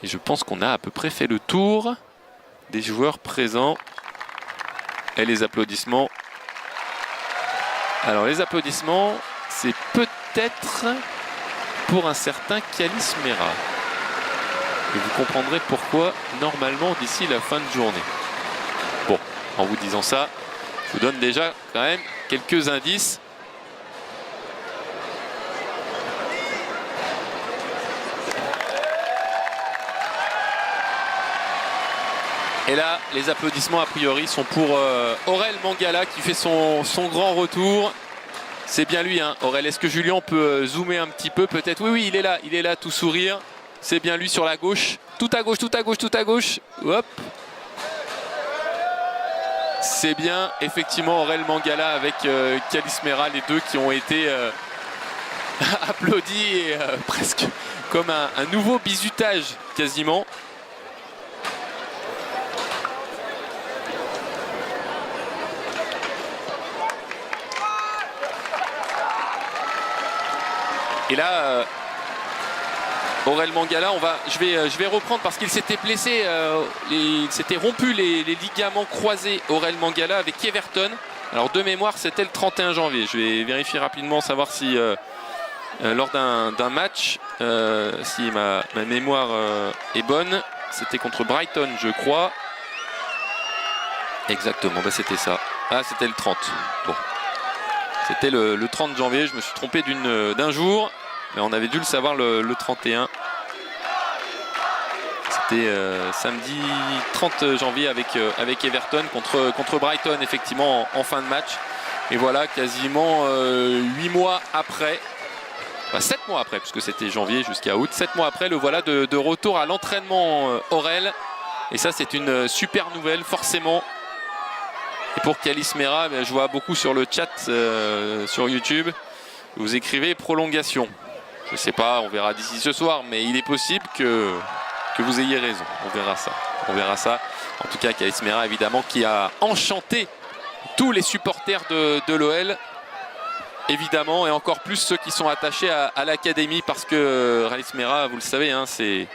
Et je pense qu'on a à peu près fait le tour des joueurs présents. Et les applaudissements. Alors les applaudissements, c'est peut-être pour un certain Calis Mera. Et vous comprendrez pourquoi normalement d'ici la fin de journée. Bon, en vous disant ça, je vous donne déjà quand même quelques indices. Et là, les applaudissements a priori sont pour Aurel Mangala qui fait son grand retour. C'est bien lui, hein, Aurel. Est-ce que Julien peut zoomer un petit peu peut-être? Oui, oui, il est là, tout sourire. C'est bien lui sur la gauche. Tout à gauche, tout à gauche, tout à gauche. Hop. C'est bien, effectivement, Aurel Mangala avec Calis Mera, les deux qui ont été applaudis et presque comme un nouveau bizutage quasiment. Et là, Aurel Mangala, je vais reprendre parce qu'il s'était blessé, il s'était rompu les ligaments croisés, Aurel Mangala avec Everton. Alors de mémoire, c'était le 31 janvier. Je vais vérifier rapidement, savoir si lors d'un match, si ma mémoire est bonne, c'était contre Brighton, je crois. Exactement, bah c'était ça. Ah, c'était le 30. Bon. C'était le 30 janvier, je me suis trompé d'un jour, mais on avait dû le savoir le 31. C'était samedi 30 janvier avec Everton contre Brighton, effectivement, en fin de match. Et voilà, quasiment 8 mois après, enfin 7 mois après, puisque c'était janvier jusqu'à août, 7 mois après, le voilà de retour à l'entraînement Aurel. Et ça, c'est une super nouvelle, forcément. Et pour Calis Mera, je vois beaucoup sur le chat sur YouTube, vous écrivez prolongation. Je ne sais pas, on verra d'ici ce soir, mais il est possible que vous ayez raison. On verra ça. On verra ça. En tout cas, Calis Mera, évidemment, qui a enchanté tous les supporters de l'OL. Évidemment, et encore plus ceux qui sont attachés à l'académie, parce que Calis Mera, vous le savez, hein, c'est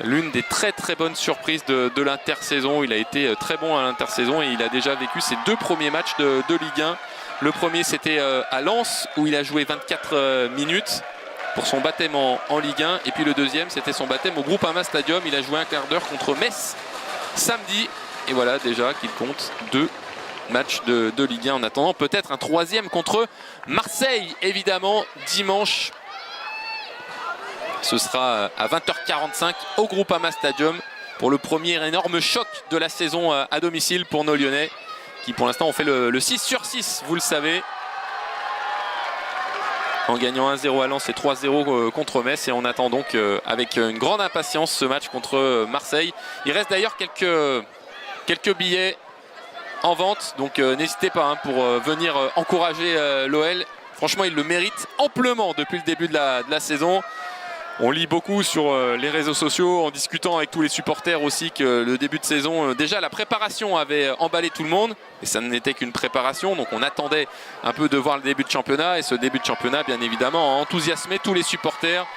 l'une des très très bonnes surprises de l'intersaison. Il a été très bon à l'intersaison et il a déjà vécu ses 2 premiers matchs de Ligue 1. Le premier, c'était à Lens, où il a joué 24 minutes pour son baptême en Ligue 1. Et puis le deuxième, c'était son baptême au Groupama Stadium. Il a joué un quart d'heure contre Metz samedi. Et voilà déjà qu'il compte 2 matchs de Ligue 1 en attendant peut-être un 3e contre Marseille, évidemment, dimanche. Ce sera à 20h45 au Groupama Stadium pour le premier énorme choc de la saison à domicile pour nos Lyonnais qui pour l'instant ont fait le 6 sur 6, vous le savez. En gagnant 1-0 à Lens et 3-0 contre Metz, et on attend donc avec une grande impatience ce match contre Marseille. Il reste d'ailleurs quelques billets en vente, donc n'hésitez pas pour venir encourager l'OL. Franchement, il le mérite amplement depuis le début de la saison. On lit beaucoup sur les réseaux sociaux, en discutant avec tous les supporters aussi, que le début de saison, déjà la préparation avait emballé tout le monde. Et ça n'était qu'une préparation, donc on attendait un peu de voir le début de championnat. Et ce début de championnat, bien évidemment, a enthousiasmé tous les supporters.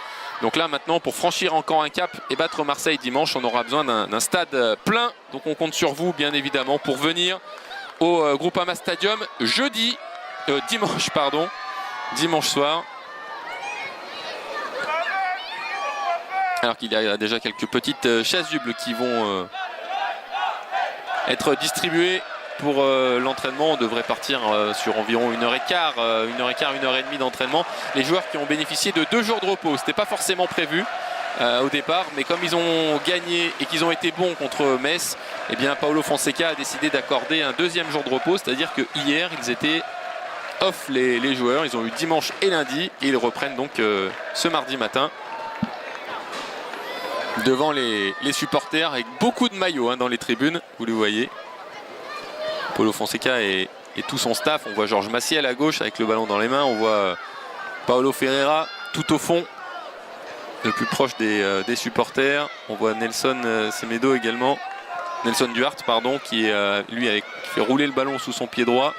Donc là, maintenant, pour franchir encore un cap et battre Marseille dimanche, on aura besoin d'un stade plein. Donc on compte sur vous, bien évidemment, pour venir au Groupama Stadium dimanche soir. Alors qu'il y a déjà quelques petites chasubles qui vont être distribuées pour l'entraînement. On devrait partir sur environ 1h15, 1h30 d'entraînement. Les joueurs qui ont bénéficié de 2 jours de repos, ce n'était pas forcément prévu au départ, mais comme ils ont gagné et qu'ils ont été bons contre Metz, eh bien Paulo Fonseca a décidé d'accorder un 2e jour de repos, c'est-à-dire que hier ils étaient off les joueurs, ils ont eu dimanche et lundi et ils reprennent donc ce mardi matin devant les supporters avec beaucoup de maillots dans les tribunes, vous le voyez. Paulo Fonseca et tout son staff. On voit Georges Maciel à gauche avec le ballon dans les mains. On voit Paulo Ferreira tout au fond, le plus proche des supporters. On voit Nelson Semedo également. Nelson Duarte, pardon, qui lui fait rouler le ballon sous son pied droit.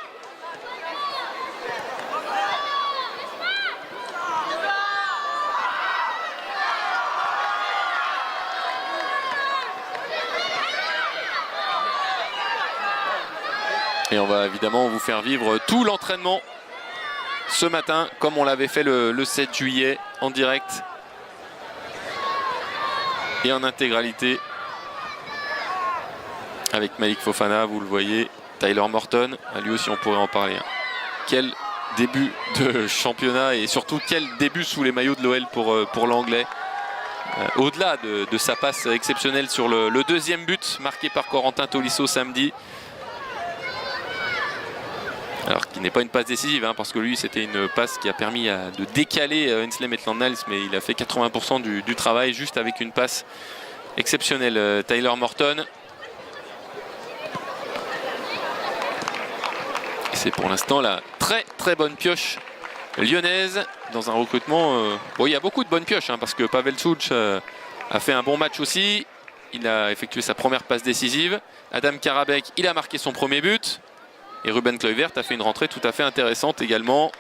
Et on va évidemment vous faire vivre tout l'entraînement ce matin, comme on l'avait fait le 7 juillet en direct et en intégralité avec Malik Fofana, vous le voyez, Tyler Morton, lui aussi on pourrait en parler. Quel début de championnat et surtout quel début sous les maillots de l'OL pour l'anglais. Au-delà de sa passe exceptionnelle sur le deuxième but marqué par Corentin Tolisso samedi. Alors qui n'est pas une passe décisive, hein, parce que lui c'était une passe qui a permis de décaler Ainsley Maitland-Niles, mais il a fait 80% du travail juste avec une passe exceptionnelle. Tyler Morton. C'est pour l'instant la très bonne pioche lyonnaise dans un recrutement. Bon, il y a beaucoup de bonnes pioches, hein, parce que Pavel Czuc a fait un bon match aussi. Il a effectué sa première passe décisive. Adam Karabek, il a marqué son premier but. Et Ruben Kluivert a fait une rentrée tout à fait intéressante également.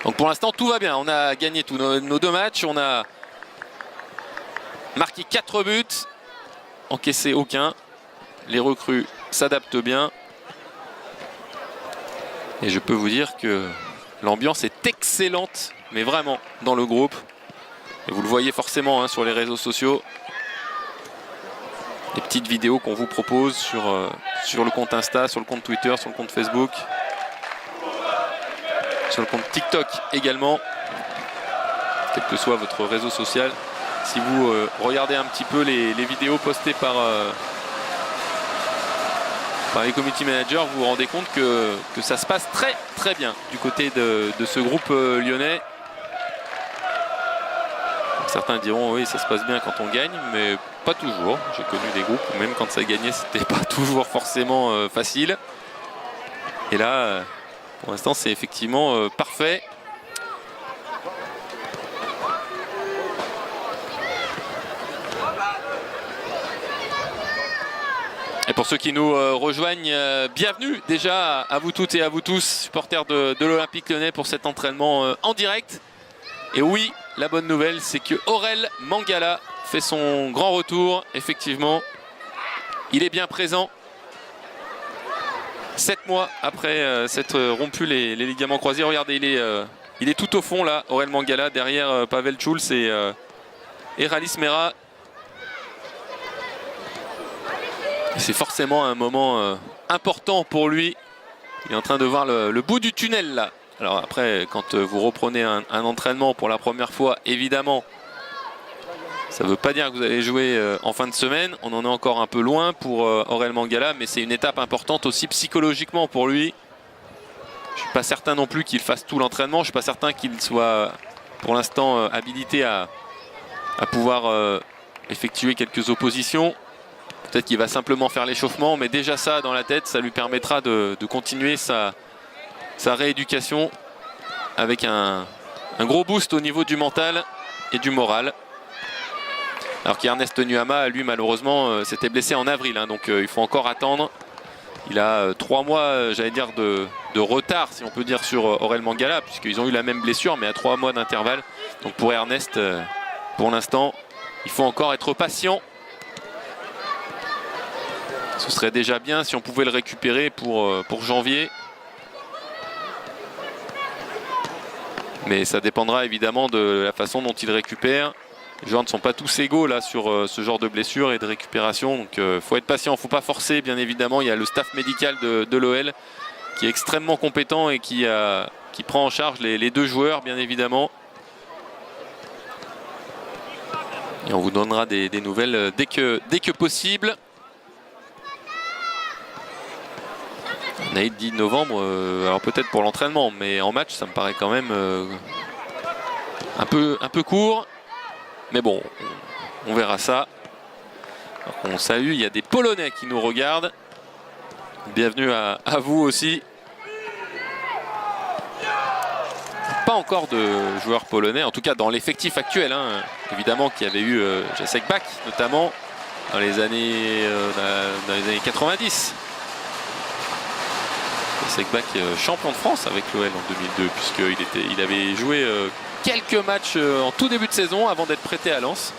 Donc pour l'instant tout va bien. On a gagné tous nos 2 matchs. On a marqué 4 buts, encaissé aucun. Les recrues s'adaptent bien. Et je peux vous dire que l'ambiance est excellente, mais vraiment dans le groupe. Et vous le voyez forcément, hein, sur les réseaux sociaux. Les petites vidéos qu'on vous propose sur le compte Insta, sur le compte Twitter, sur le compte Facebook, sur le compte TikTok également, quel que soit votre réseau social. Si vous regardez un petit peu les vidéos postées par les community managers, vous vous rendez compte que ça se passe très bien du côté de ce groupe lyonnais. Certains diront oui, ça se passe bien quand on gagne, mais pas toujours. J'ai connu des groupes où même quand ça gagnait, c'était pas toujours forcément facile. Et là, pour l'instant, c'est effectivement parfait. Et pour ceux qui nous rejoignent, bienvenue déjà à vous toutes et à vous tous, supporters de l'Olympique Lyonnais, pour cet entraînement en direct. Et oui, la bonne nouvelle, c'est que Aurel Mangala fait son grand retour. Effectivement, il est bien présent. 7 mois après s'être rompu les ligaments croisés. Regardez, il est tout au fond là, Aurel Mangala, derrière Pavel Czuc et Ralis Mera. C'est forcément un moment important pour lui. Il est en train de voir le bout du tunnel là. Alors après, quand vous reprenez un entraînement pour la première fois, évidemment, ça ne veut pas dire que vous allez jouer en fin de semaine. On en est encore un peu loin pour Aurel Mangala, mais c'est une étape importante aussi psychologiquement pour lui. Je ne suis pas certain non plus qu'il fasse tout l'entraînement. Je ne suis pas certain qu'il soit pour l'instant habilité à pouvoir effectuer quelques oppositions. Peut-être qu'il va simplement faire l'échauffement, mais déjà ça dans la tête, ça lui permettra de continuer sa rééducation avec un gros boost au niveau du mental et du moral. Alors qu'Ernest Nuama, lui malheureusement, s'était blessé en avril, hein, donc il faut encore attendre. Il a 3 mois, j'allais dire, de retard, si on peut dire, sur Aurel Mangala, puisqu'ils ont eu la même blessure, mais à 3 mois d'intervalle. Donc pour Ernest, pour l'instant, il faut encore être patient. Ce serait déjà bien si on pouvait le récupérer pour janvier. Mais ça dépendra évidemment de la façon dont il récupère. Les joueurs ne sont pas tous égaux là sur ce genre de blessure et de récupération. Donc il faut être patient, il ne faut pas forcer bien évidemment. Il y a le staff médical de l'OL qui est extrêmement compétent et qui prend en charge les 2 joueurs bien évidemment. Et on vous donnera des nouvelles dès que possible. Naïd dit novembre, alors peut-être pour l'entraînement, mais en match ça me paraît quand même un peu court. Mais bon, on verra ça. Alors, on salue, il y a des Polonais qui nous regardent. Bienvenue à vous aussi. Pas encore de joueurs polonais, en tout cas dans l'effectif actuel, hein. Évidemment qu'il y avait eu Jacek Bak notamment dans les années 90. Jacek Bak, champion de France avec l'OL en 2002, puisqu'il avait joué quelques matchs en tout début de saison avant d'être prêté à Lens.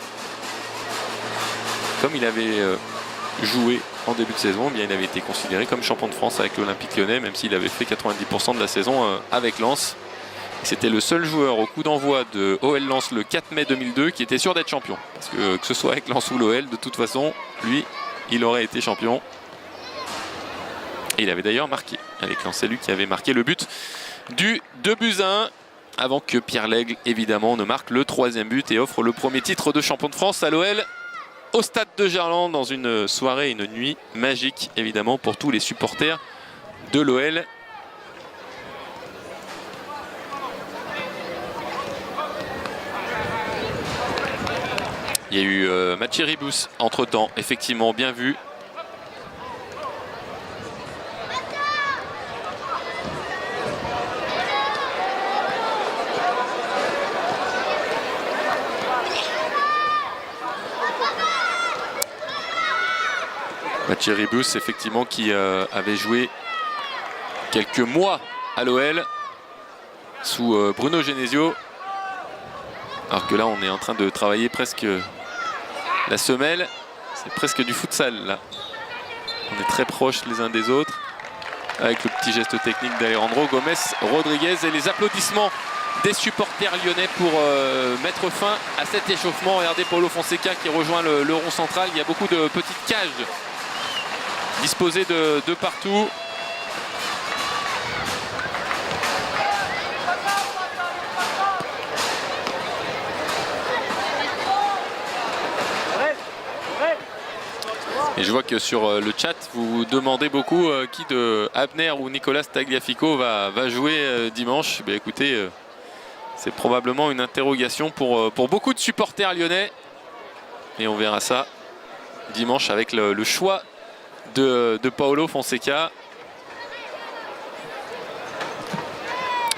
Comme il avait joué en début de saison, eh bien, il avait été considéré comme champion de France avec l'Olympique Lyonnais, même s'il avait fait 90% de la saison avec Lens. C'était le seul joueur au coup d'envoi de OL Lens le 4 mai 2002 qui était sûr d'être champion. Parce que ce soit avec Lens ou l'OL, de toute façon, lui, il aurait été champion. Et il avait d'ailleurs marqué avec Lens. C'est lui qui avait marqué le but du 2-1 avant que Pierre Lègle, évidemment, ne marque le 3e but et offre le premier titre de champion de France à l'OL au stade de Gerland dans une soirée, une nuit magique, évidemment, pour tous les supporters de l'OL. Il y a eu Mathieu Ribous entre-temps, effectivement, bien vu. Mathieu Ribous, effectivement, qui avait joué quelques mois à l'OL sous Bruno Genesio. Alors que là, on est en train de travailler presque la semelle. C'est presque du futsal, là. On est très proches les uns des autres. Avec le petit geste technique d'Alejandro Gomez Rodriguez et les applaudissements des supporters lyonnais pour mettre fin à cet échauffement. Regardez Paulo Fonseca qui rejoint le rond central. Il y a beaucoup de petites cages disposées de partout. Et je vois que sur le chat, vous vous demandez beaucoup qui de Abner ou Nicolas Tagliafico va jouer dimanche. Eh écoutez, c'est probablement une interrogation pour beaucoup de supporters lyonnais. Et on verra ça dimanche avec le choix de Paulo Fonseca.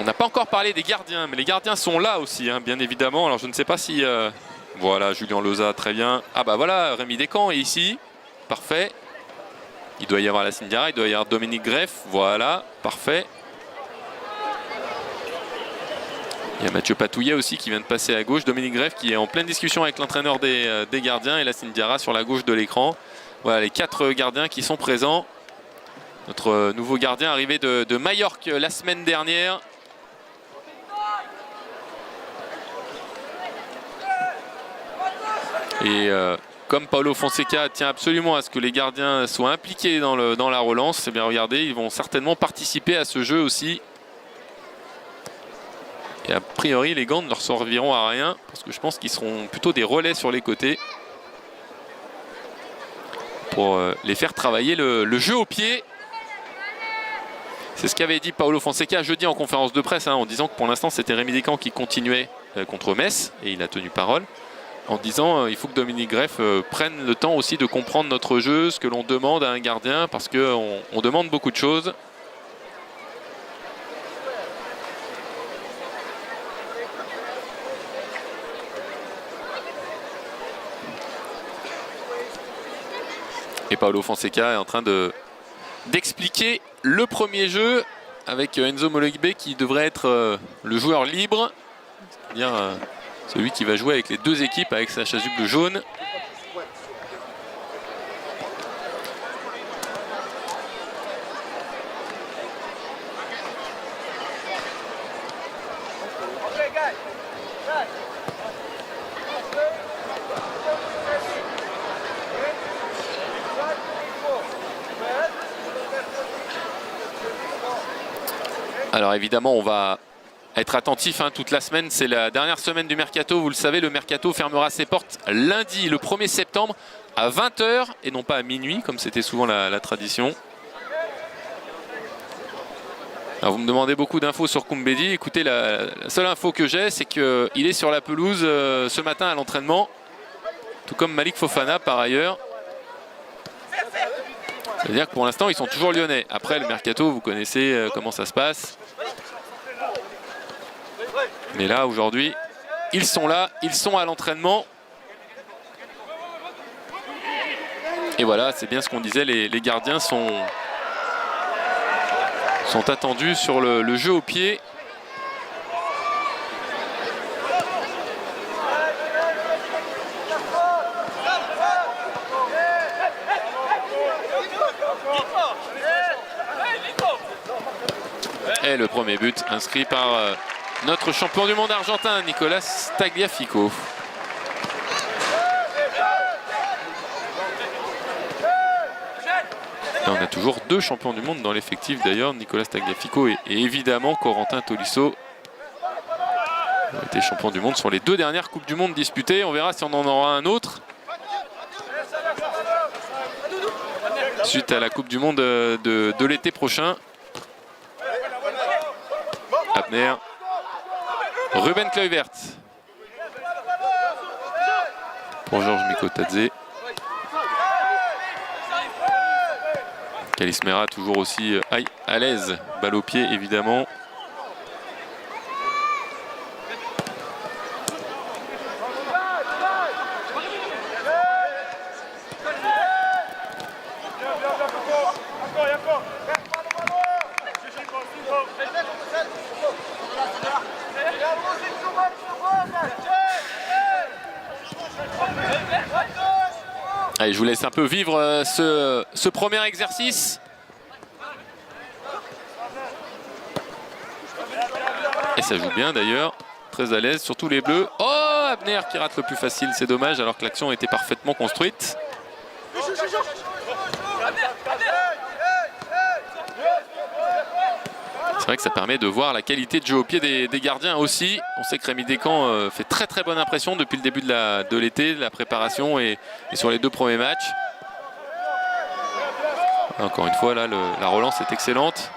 On n'a pas encore parlé des gardiens, mais les gardiens sont là aussi, hein, bien évidemment. Alors je ne sais pas si... voilà, Julien Loza, très bien. Ah bah voilà, Rémi Descamps est ici. Parfait. Il doit y avoir la Sindiara, il doit y avoir Dominique Greff. Voilà, parfait. Il y a Mathieu Patouillet aussi qui vient de passer à gauche. Dominique Greff qui est en pleine discussion avec l'entraîneur des gardiens et la Sindiara sur la gauche de l'écran. Voilà les 4 gardiens qui sont présents. Notre nouveau gardien arrivé de Majorque la semaine dernière. Et comme Paulo Fonseca tient absolument à ce que les gardiens soient impliqués dans la relance, eh bien regardez, ils vont certainement participer à ce jeu aussi. Et a priori, les gants ne leur serviront à rien, parce que je pense qu'ils seront plutôt des relais sur les côtés pour les faire travailler le jeu au pied. C'est ce qu'avait dit Paulo Fonseca jeudi en conférence de presse, hein, en disant que pour l'instant c'était Rémi Descamps qui continuait contre Metz, et il a tenu parole. En disant il faut que Dominique Greff prenne le temps aussi de comprendre notre jeu, ce que l'on demande à un gardien, parce qu'on demande beaucoup de choses. Et Paulo Fonseca est en train d'expliquer le premier jeu avec Enzo Molekbe qui devrait être le joueur libre, c'est-à-dire celui qui va jouer avec les 2 équipes avec sa chasuble jaune. Alors évidemment, on va être attentif toute la semaine. C'est la dernière semaine du Mercato. Vous le savez, le Mercato fermera ses portes lundi, le 1er septembre, à 20 h et non pas à minuit, comme c'était souvent la tradition. Alors vous me demandez beaucoup d'infos sur Koumbedi. Écoutez, la seule info que j'ai, c'est qu'il est sur la pelouse ce matin à l'entraînement, tout comme Malik Fofana par ailleurs. C'est-à-dire que pour l'instant, ils sont toujours lyonnais. Après, le Mercato, vous connaissez comment ça se passe. Mais là, aujourd'hui, ils sont là, ils sont à l'entraînement. Et voilà, c'est bien ce qu'on disait, les gardiens sont attendus sur le jeu au pied. Et le premier but inscrit par notre champion du monde argentin, Nicolas Tagliafico. Et on a toujours 2 champions du monde dans l'effectif d'ailleurs, Nicolas Tagliafico et évidemment Corentin Tolisso. Ils ont été champions du monde sur les 2 dernières Coupes du Monde disputées. On verra si on en aura un autre. Suite à la Coupe du Monde de l'été prochain. Abner. Ruben Kluivert. Pour Georges Mikotadze. Kalismera toujours aussi à l'aise. Balle au pied évidemment. Allez, je vous laisse un peu vivre ce premier exercice. Et ça joue bien d'ailleurs, très à l'aise, surtout les bleus. Oh, Abner qui rate le plus facile, c'est dommage, alors que l'action était parfaitement construite. C'est vrai que ça permet de voir la qualité de jeu au pied des gardiens aussi. On sait que Rémi Descamps fait très bonne impression depuis le début de l'été, de la préparation et sur les 2 premiers matchs. Encore une fois, là, la relance est excellente.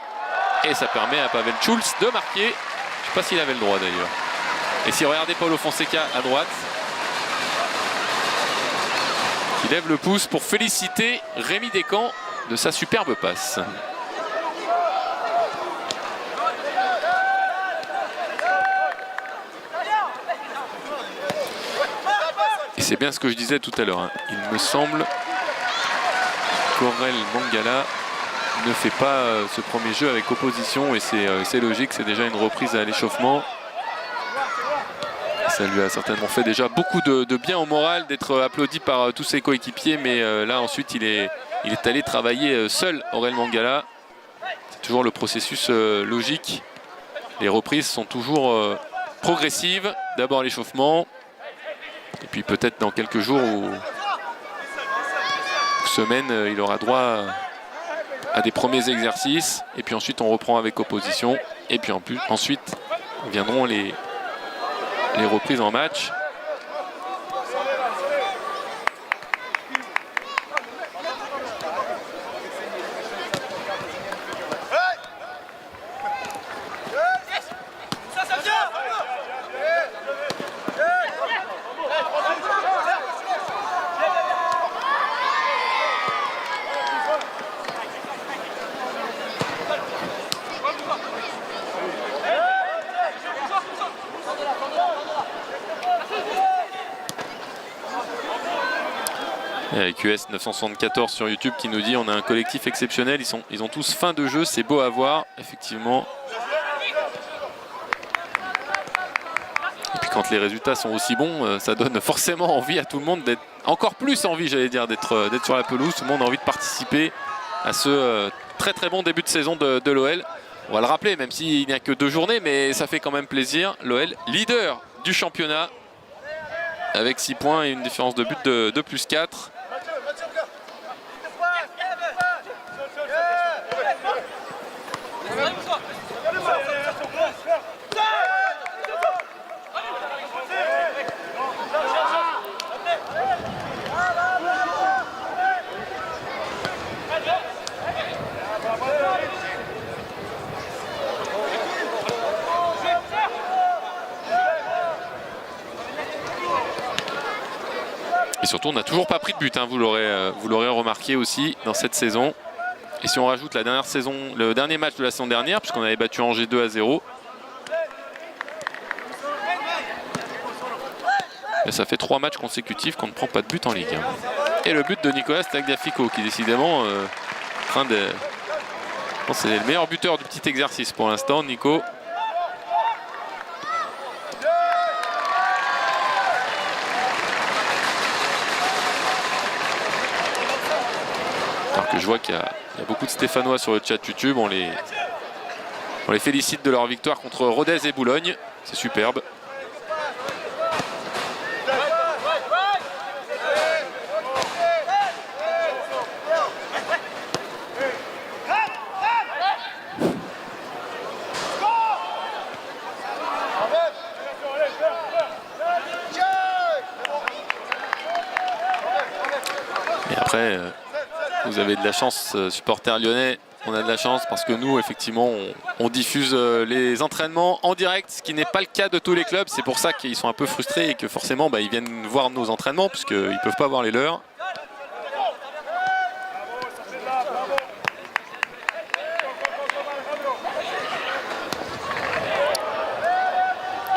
Et ça permet à Pavel Schulz de marquer. Je ne sais pas s'il avait le droit d'ailleurs. Et si regardez Paulo Fonseca à droite, qui lève le pouce pour féliciter Rémi Descamps de sa superbe passe. Et c'est bien ce que je disais tout à l'heure. Hein. Il me semble qu'Aurel Mangala ne fait pas ce premier jeu avec opposition et c'est logique, c'est déjà une reprise à l'échauffement. Ça lui a certainement fait déjà beaucoup de bien au moral d'être applaudi par tous ses coéquipiers, mais là ensuite il est allé travailler seul, Aurel Mangala. C'est toujours le processus logique. Les reprises sont toujours progressives. D'abord l'échauffement, et puis peut-être dans quelques jours ou semaines, il aura droit à des premiers exercices. Et puis ensuite, on reprend avec opposition. Et puis ensuite, viendront les reprises en match. Avec US 974 sur YouTube qui nous dit on a un collectif exceptionnel, ils ont tous faim de jeu, c'est beau à voir, effectivement. Et puis quand les résultats sont aussi bons, ça donne forcément envie à tout le monde d'être, encore plus envie j'allais dire, d'être sur la pelouse. Tout le monde a envie de participer à ce très bon début de saison de l'OL. On va le rappeler, même s'il n'y a que 2 journées, mais ça fait quand même plaisir. L'OL leader du championnat avec 6 points et une différence de but de +4. Et surtout, on n'a toujours pas pris de but, hein, vous l'aurez remarqué aussi dans cette saison. Et si on rajoute le dernier match de la saison dernière, puisqu'on avait battu Angers 2-0, et ça fait 3 matchs consécutifs qu'on ne prend pas de but en Ligue 1. Et le but de Nicolas Tagliafico, qui décidément c'est le meilleur buteur du petit exercice pour l'instant, Nico. Alors que je vois qu'il y a beaucoup de Stéphanois sur le chat YouTube, on les On les félicite de leur victoire contre Rodez et Boulogne. C'est superbe. Et après, vous avez de la chance, supporters lyonnais. On a de la chance parce que nous, effectivement, on diffuse les entraînements en direct, ce qui n'est pas le cas de tous les clubs. C'est pour ça qu'ils sont un peu frustrés et que forcément, ils viennent voir nos entraînements puisqu'ils ne peuvent pas voir les leurs.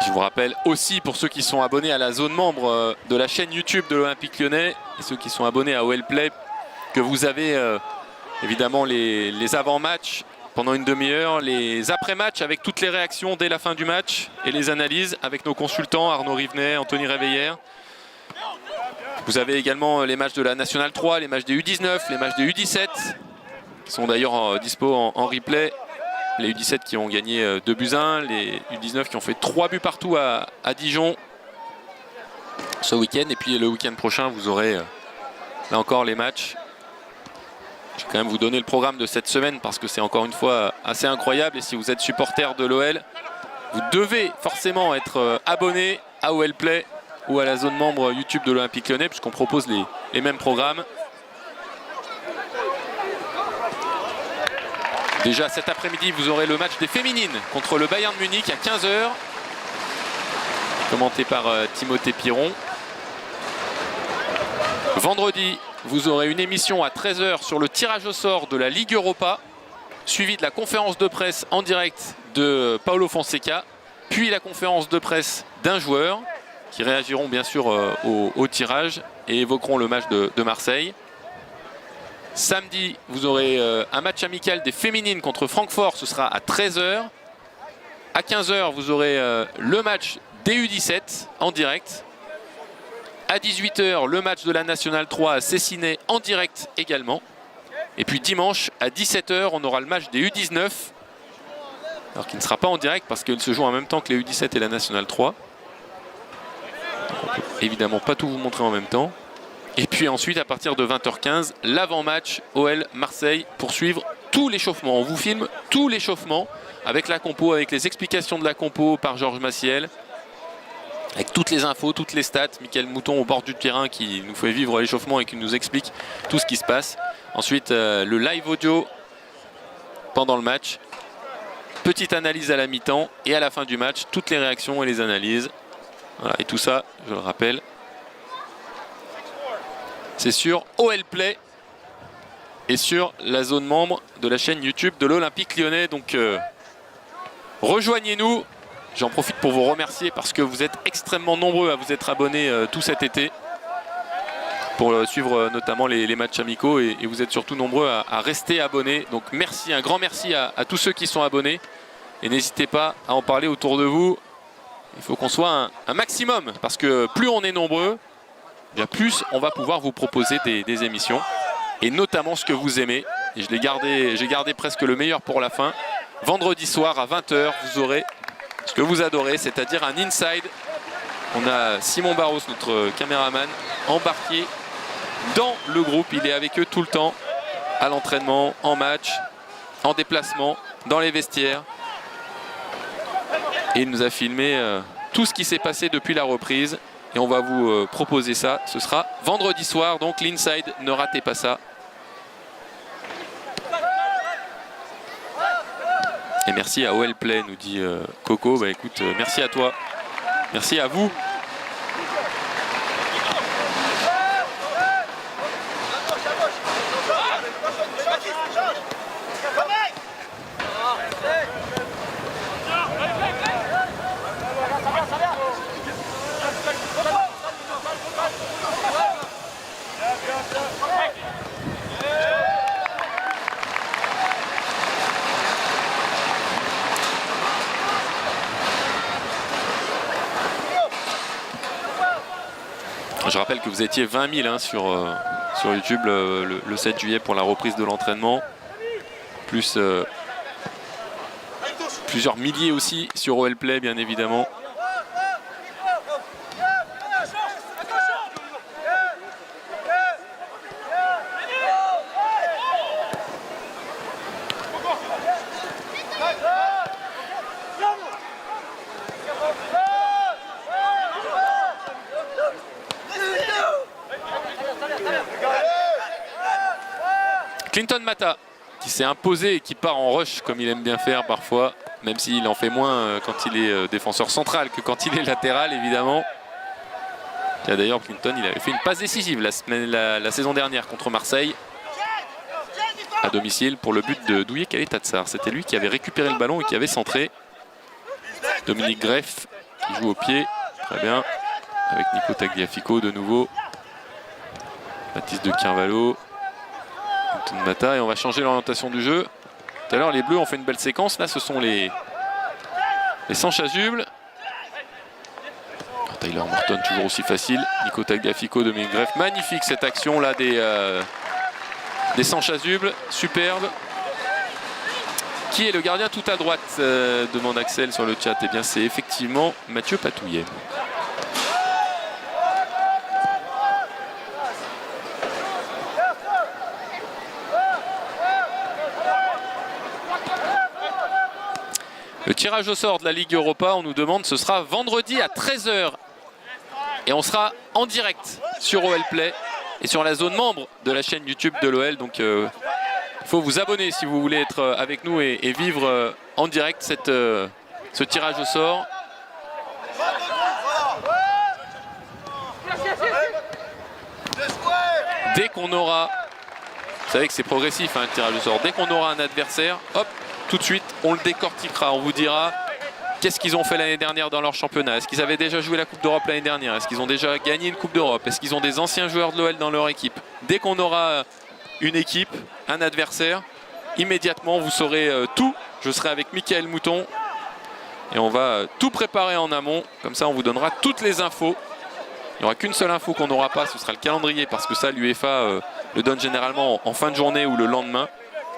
Je vous rappelle aussi, pour ceux qui sont abonnés à la zone membre de la chaîne YouTube de l'Olympique Lyonnais et ceux qui sont abonnés à OL Play, que vous avez évidemment les avant-matchs pendant une demi-heure, les après-matchs avec toutes les réactions dès la fin du match et les analyses avec nos consultants Arnaud Rivenet, Anthony Réveillère. Vous avez également les matchs de la Nationale 3, les matchs des U19, les matchs des U17 qui sont d'ailleurs dispo en replay. Les U17 qui ont gagné 2-1, les U19 qui ont fait 3 buts partout à Dijon ce week-end. Et puis le week-end prochain, vous aurez là encore les matchs. Je vais quand même vous donner le programme de cette semaine parce que c'est encore une fois assez incroyable. Et si vous êtes supporter de l'OL, vous devez forcément être abonné à OL Play ou à la zone membre YouTube de l'Olympique Lyonnais puisqu'on propose les mêmes programmes. Déjà cet après-midi, vous aurez le match des féminines contre le Bayern de Munich à 15 h, commenté par Timothée Piron. Vendredi, vous aurez une émission à 13 h sur le tirage au sort de la Ligue Europa, suivi de la conférence de presse en direct de Paulo Fonseca, puis la conférence de presse d'un joueur qui réagiront bien sûr au tirage et évoqueront le match de Marseille. Samedi, vous aurez un match amical des féminines contre Francfort, ce sera à 13 h. À 15 h, vous aurez le match des U17 en direct. À 18 h, le match de la Nationale 3 à Cessiné en direct également. Et puis dimanche, à 17 h, on aura le match des U19. Alors qui ne sera pas en direct parce qu'il se joue en même temps que les U17 et la Nationale 3. Donc on ne peut évidemment pas tout vous montrer en même temps. Et puis ensuite, à partir de 20 h 15, l'avant-match OL Marseille pour suivre tout l'échauffement. On vous filme tout l'échauffement avec la compo, avec les explications de la compo par Georges Massiel, avec toutes les infos, toutes les stats. Mickaël Mouton au bord du terrain qui nous fait vivre l'échauffement et qui nous explique tout ce qui se passe. Ensuite, le live audio pendant le match. Petite analyse à la mi-temps et à la fin du match, toutes les réactions et les analyses. Voilà, et tout ça, je le rappelle, c'est sur OL Play et sur la zone membre de la chaîne YouTube de l'Olympique Lyonnais. Donc rejoignez-nous. J'en profite pour vous remercier parce que vous êtes extrêmement nombreux à vous être abonnés tout cet été pour suivre notamment les matchs amicaux et vous êtes surtout nombreux à rester abonnés. Donc merci, un grand merci à tous ceux qui sont abonnés et n'hésitez pas à en parler autour de vous. Il faut qu'on soit un maximum parce que plus on est nombreux, bien plus on va pouvoir vous proposer des émissions et notamment ce que vous aimez. Et j'ai gardé presque le meilleur pour la fin. Vendredi soir à 20 h, vous aurez ce que vous adorez, c'est-à-dire un inside. On a Simon Barros, notre caméraman, embarqué dans le groupe. Il est avec eux tout le temps, à l'entraînement, en match, en déplacement, dans les vestiaires. Et il nous a filmé tout ce qui s'est passé depuis la reprise. Et on va vous proposer ça. Ce sera vendredi soir, donc l'inside, ne ratez pas ça. Et merci à OL Play, nous dit Coco. Bah écoute, merci à toi. Merci à vous. Je rappelle que vous étiez 20 000 hein, sur YouTube le 7 juillet pour la reprise de l'entraînement. Plus Plusieurs milliers aussi sur OL Play, bien évidemment. Clinton Mata qui s'est imposé et qui part en rush comme il aime bien faire parfois, même s'il en fait moins quand il est défenseur central que quand il est latéral évidemment. D'ailleurs Clinton il avait fait une passe décisive la saison dernière contre Marseille à domicile pour le but de Douye Kaletatsar. C'était lui qui avait récupéré le ballon et qui avait centré. Dominique Greff qui joue au pied, très bien, avec Nico Tagliafico de nouveau. Baptiste de Carvalho. Mata, et on va changer l'orientation du jeu. Tout à l'heure les Bleus ont fait une belle séquence, là ce sont les sans chasuble. Tyler Morton toujours aussi facile. Nico Tagliafico, Dominique Greff, magnifique cette action là des sans chasuble, superbe. Qui est le gardien tout à droite, demande Axel sur le chat. Et bien c'est effectivement Mathieu Patouillet. Le tirage au sort de la Ligue Europa, on nous demande, ce sera vendredi à 13 h. Et on sera en direct sur OL Play et sur la zone membre de la chaîne YouTube de l'OL. Donc il faut vous abonner si vous voulez être avec nous et vivre en direct ce tirage au sort. Dès qu'on aura, vous savez que c'est progressif hein, le tirage au sort, dès qu'on aura un adversaire, hop, tout de suite, on le décortiquera. On vous dira qu'est-ce qu'ils ont fait l'année dernière dans leur championnat. Est-ce qu'ils avaient déjà joué la Coupe d'Europe l'année dernière? Est-ce qu'ils ont déjà gagné une Coupe d'Europe? Est-ce qu'ils ont des anciens joueurs de l'OL dans leur équipe? Dès qu'on aura une équipe, un adversaire, immédiatement, vous saurez tout. Je serai avec Mickaël Mouton et on va tout préparer en amont. Comme ça, on vous donnera toutes les infos. Il n'y aura qu'une seule info qu'on n'aura pas, ce sera le calendrier. Parce que ça, l'UEFA le donne généralement en fin de journée ou le lendemain.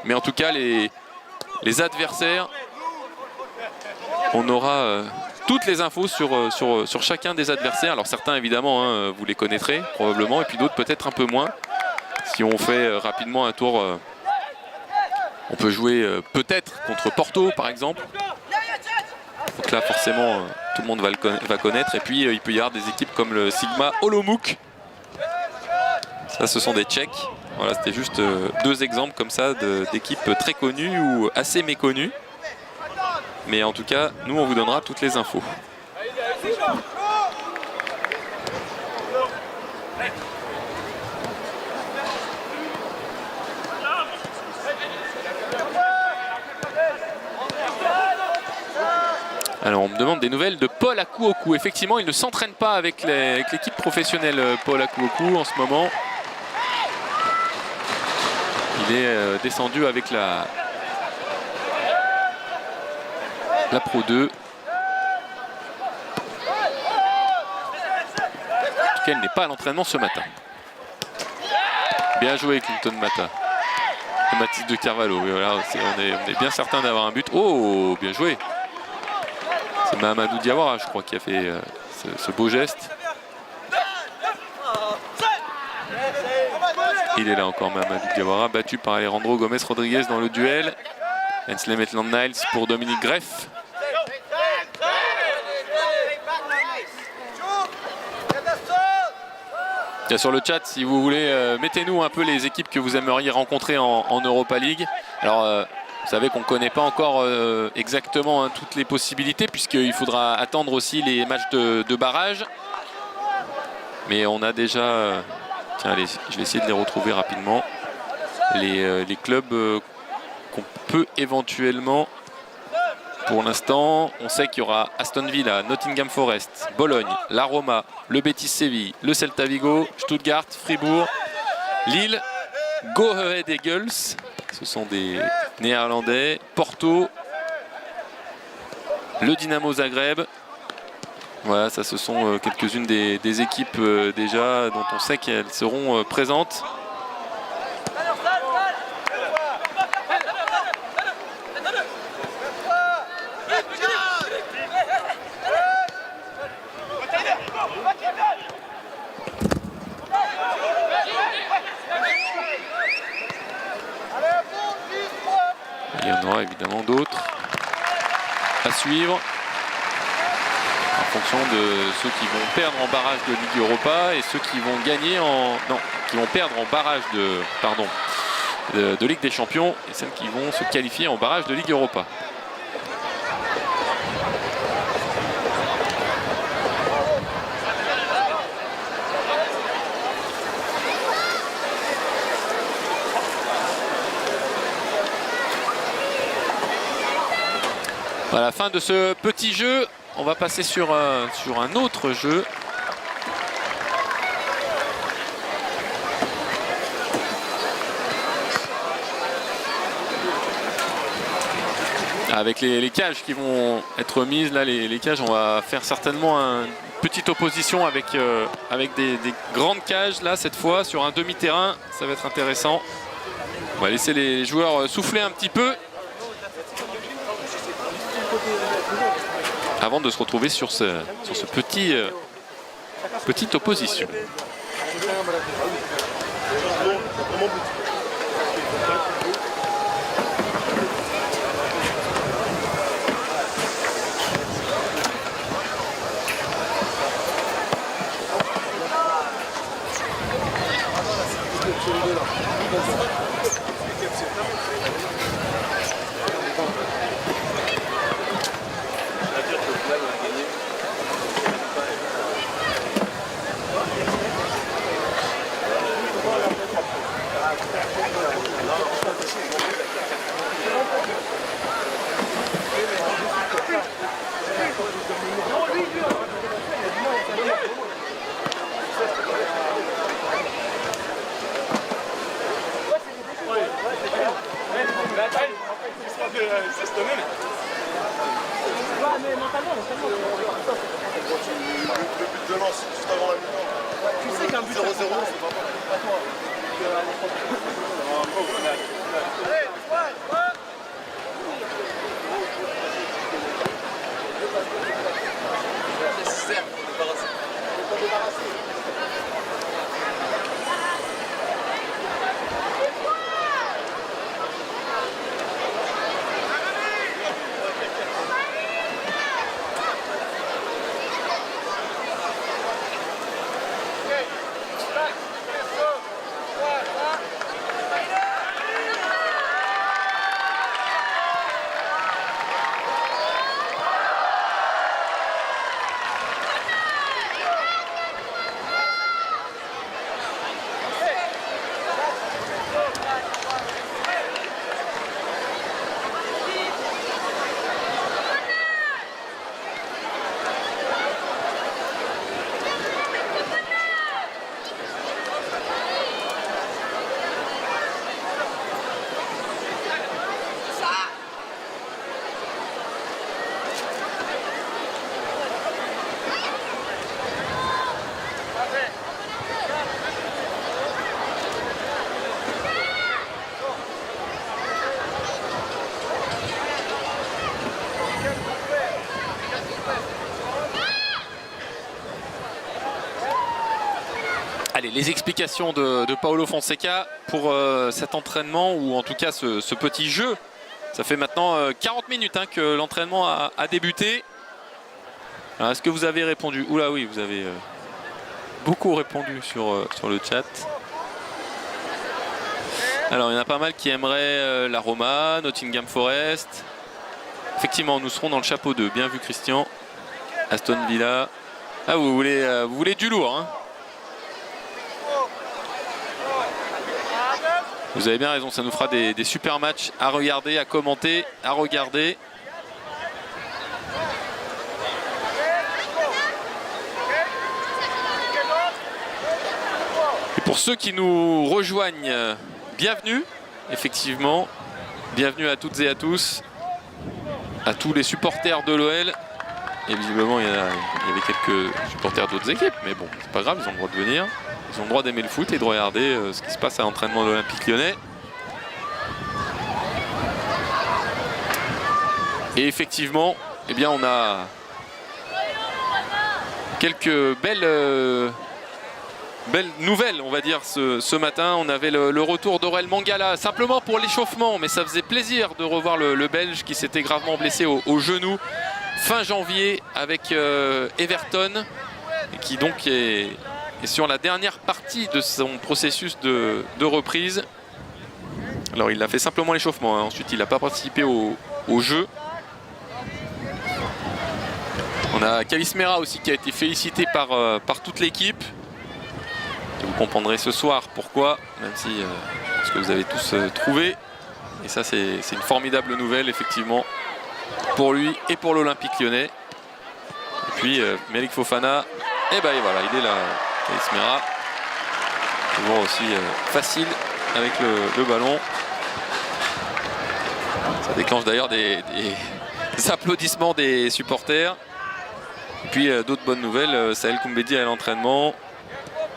Mais en tout cas, les adversaires, on aura toutes les infos sur chacun des adversaires. Alors certains évidemment hein, vous les connaîtrez probablement et puis d'autres peut-être un peu moins. Si on fait rapidement un tour, on peut jouer peut-être contre Porto par exemple. Donc là forcément tout le monde va connaître. Et puis il peut y avoir des équipes comme le Sigma Olomouc. Ça ce sont des Tchèques. Voilà, c'était juste deux exemples comme ça d'équipes très connues ou assez méconnues. Mais en tout cas, nous on vous donnera toutes les infos. Alors on me demande des nouvelles de Paul Akouokou. Effectivement, il ne s'entraîne pas avec l'équipe professionnelle Paul Akouokou en ce moment. Il est descendu avec la Pro 2. En tout cas, elle n'est pas à l'entraînement ce matin. Bien joué Clinton Mata. Baptiste de Carvalho. Voilà, on est bien certain d'avoir un but. Oh, bien joué. C'est Mahamadou Diawara, je crois, qui a fait ce beau geste. Il est là encore, Mahamadou Diawara, battu par Alejandro Gomez Rodriguez dans le duel. Hensley Maitland Niles pour Dominique Greff. Sur le chat, si vous voulez, mettez-nous un peu les équipes que vous aimeriez rencontrer en Europa League. Alors, vous savez qu'on ne connaît pas encore exactement hein, toutes les possibilités, puisqu'il faudra attendre aussi les matchs de barrage. Mais on a déjà... tiens, allez, je vais essayer de les retrouver rapidement. Les clubs qu'on peut éventuellement... Pour l'instant, on sait qu'il y aura Aston Villa, Nottingham Forest, Bologne, la Roma, le Betis Séville, le Celta Vigo, Stuttgart, Fribourg, Lille, Go Ahead Eagles, ce sont des Néerlandais, Porto, le Dynamo Zagreb. Voilà, ça ce sont quelques-unes des équipes déjà dont on sait qu'elles seront présentes. Il y en aura évidemment d'autres à suivre en fonction de ceux qui vont perdre en barrage de Ligue Europa et ceux qui vont gagner qui vont perdre en barrage de Ligue des Champions et celles qui vont se qualifier en barrage de Ligue Europa. Voilà, fin de ce petit jeu. On va passer sur un autre jeu. Avec les cages qui vont être mises, là, les cages, on va faire certainement une petite opposition avec des grandes cages, là, cette fois, sur un demi-terrain. Ça va être intéressant. On va laisser les joueurs souffler un petit peu avant de se retrouver sur ce petite opposition. Allez, les explications de Paulo Fonseca pour cet entraînement, ou en tout cas ce petit jeu. Ça fait maintenant 40 minutes que l'entraînement a débuté. Est-ce que vous avez répondu? Oula oui, vous avez beaucoup répondu sur le chat. Alors il y en a pas mal qui aimeraient la Roma, Nottingham Forest. Effectivement, nous serons dans le chapeau 2. Bien vu Christian. Aston Villa. Ah, vous voulez du lourd, hein? Vous avez bien raison, ça nous fera des super matchs à regarder, à commenter, à regarder. Et pour ceux qui nous rejoignent, bienvenue, effectivement. Bienvenue à toutes et à tous, à tous les supporters de l'OL. Et visiblement, il y avait quelques supporters d'autres équipes, mais bon, c'est pas grave, ils ont le droit de venir. Ils ont le droit d'aimer le foot et de regarder ce qui se passe à l'entraînement de l'Olympique Lyonnais. Et effectivement, eh bien, on a quelques belles belle nouvelle, on va dire, ce matin. On avait le retour d'Aurel Mangala, simplement pour l'échauffement, mais ça faisait plaisir de revoir le Belge qui s'était gravement blessé au genou fin janvier avec Everton, et qui donc est sur la dernière partie de son processus de reprise. Alors il a fait simplement l'échauffement, hein. Ensuite il n'a pas participé au jeu. On a Kalis Mera aussi qui a été félicité par toute l'équipe. Vous comprendrez ce soir pourquoi, même si ce que vous avez tous trouvé. Et ça c'est une formidable nouvelle effectivement pour lui et pour l'Olympique Lyonnais. Et puis Melik Fofana, et ben voilà, il est là, Kalis Mera. Toujours aussi facile avec le ballon. Ça déclenche d'ailleurs des applaudissements des supporters. Et puis d'autres bonnes nouvelles, Sahel Koumbedi est à l'entraînement.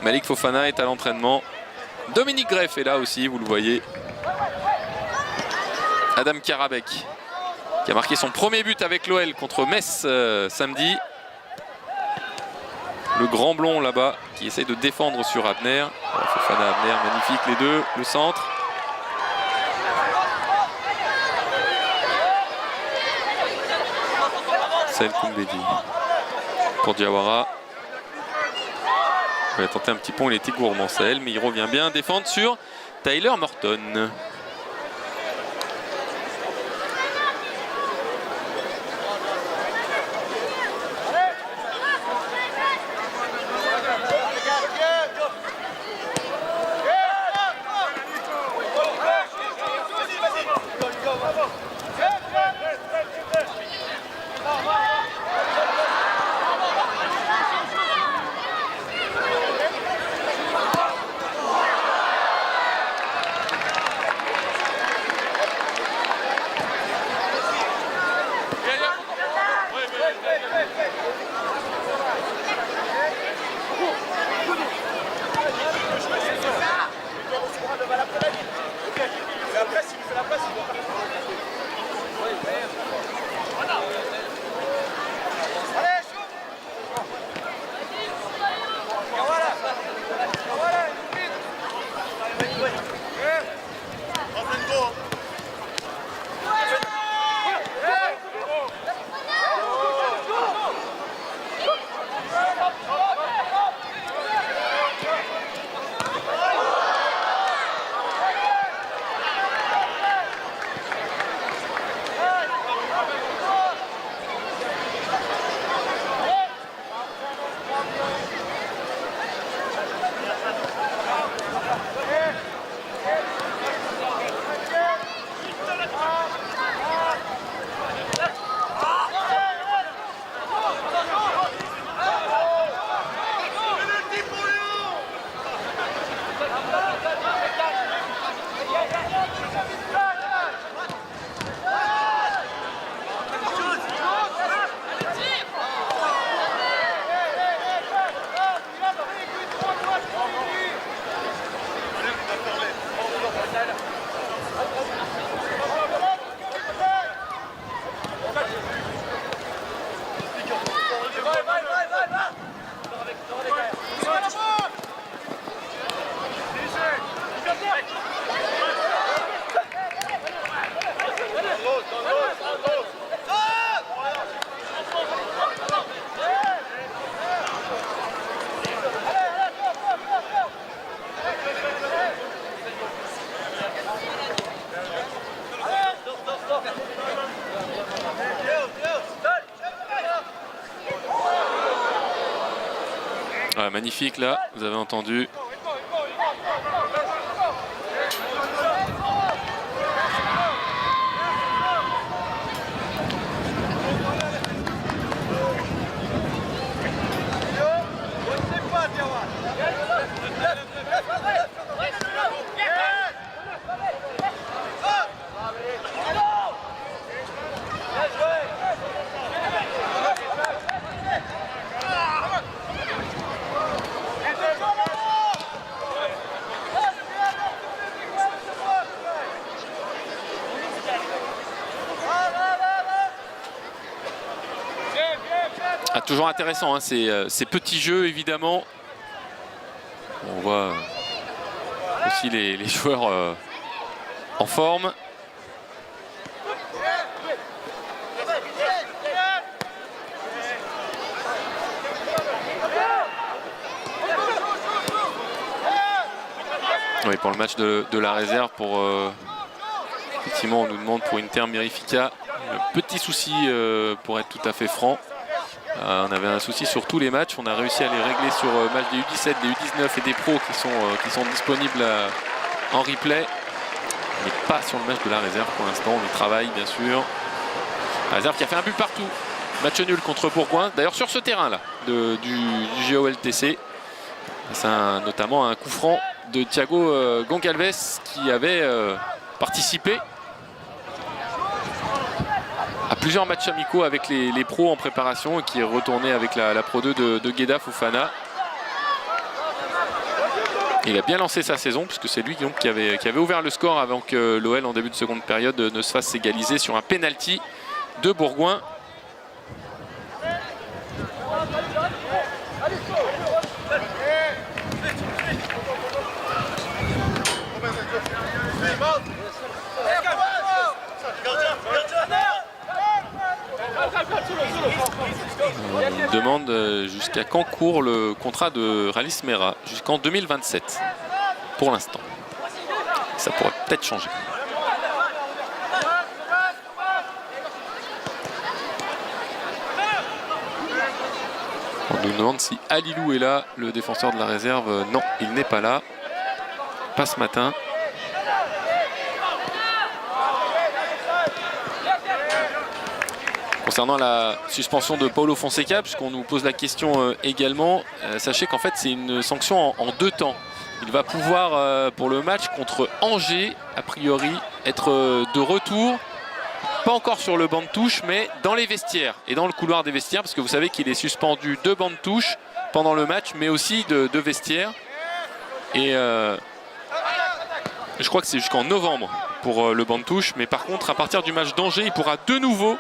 Melik Fofana est à l'entraînement. Dominique Greff est là aussi, vous le voyez. Adam Karabek qui a marqué son premier but avec l'OL contre Metz samedi. Le grand blond là-bas qui essaye de défendre sur Abner. Alors, Fofana, Abner, magnifique les deux. Le centre. Sahel Koumbedi pour Diawara. Il va tenter un petit pont, il était gourmand Sahel, mais il revient bien défendre sur Tyler Morton. Ah, magnifique là, vous avez entendu. Ah, toujours intéressant, hein, ces petits jeux évidemment. On voit aussi les joueurs en forme. Oui, pour le match de la réserve, effectivement, on nous demande pour Inter Mirifica. Un petit souci pour être tout à fait franc. On avait un souci sur tous les matchs. On a réussi à les régler sur le match des U17, des U19 et des pros qui sont disponibles en replay. Mais pas sur le match de la réserve pour l'instant. On y travaille bien sûr. La réserve qui a fait un but partout. Match nul contre Bourgoin. D'ailleurs sur ce terrain-là du GOLTC. C'est notamment un coup franc de Thiago Goncalves qui avait participé à plusieurs matchs amicaux avec les pros en préparation et qui est retourné avec la Pro 2 de Gueda Fofana. Il a bien lancé sa saison puisque c'est lui donc, qui avait ouvert le score avant que l'OL en début de seconde période ne se fasse égaliser sur un penalty de Bourgoin. On demande jusqu'à quand court le contrat de Rallis Mera, jusqu'en 2027 pour l'instant. Ça pourrait peut-être changer. On nous demande si Alilou est là, le défenseur de la réserve. Non, il n'est pas là. Pas ce matin. Concernant la suspension de Paulo Fonseca, puisqu'on nous pose la question également, sachez qu'en fait c'est une sanction en 2 temps. Il va pouvoir pour le match contre Angers, a priori, être de retour, pas encore sur le banc de touche, mais dans les vestiaires et dans le couloir des vestiaires, parce que vous savez qu'il est suspendu de banc de touche pendant le match, mais aussi de vestiaire. Et je crois que c'est jusqu'en novembre pour le banc de touche, mais par contre à partir du match d'Angers, il pourra de nouveau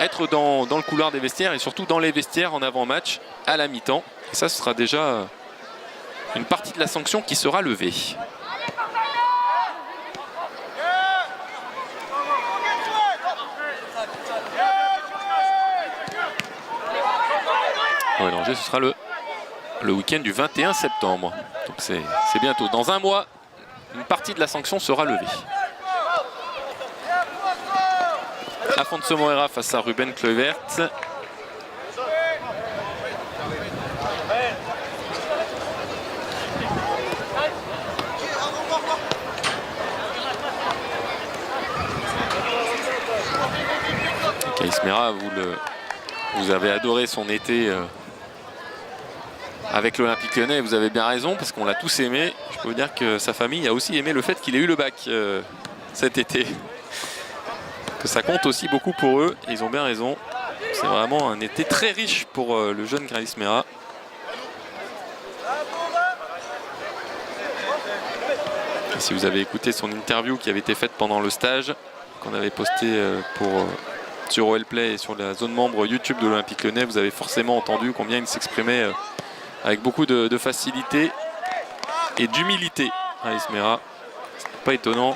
être dans le couloir des vestiaires et surtout dans les vestiaires en avant-match à la mi-temps. Et ça, ce sera déjà une partie de la sanction qui sera levée. Ouais, l'Angers, ce sera le week-end du 21 septembre. Donc c'est bientôt. Dans un mois, une partie de la sanction sera levée. Afonso Moreira face à Ruben Kluivert. Rallis Mera, vous avez adoré son été avec l'Olympique Lyonnais, vous avez bien raison parce qu'on l'a tous aimé. Je peux vous dire que sa famille a aussi aimé le fait qu'il ait eu le bac cet été. Que ça compte aussi beaucoup pour eux, et ils ont bien raison. C'est vraiment un été très riche pour le jeune Rallis Mera. Et si vous avez écouté son interview qui avait été faite pendant le stage, qu'on avait posté sur OL Play et sur la zone membre YouTube de l'Olympique Lyonnais, vous avez forcément entendu combien il s'exprimait avec beaucoup de facilité et d'humilité. Rallis Mera, c'est pas étonnant.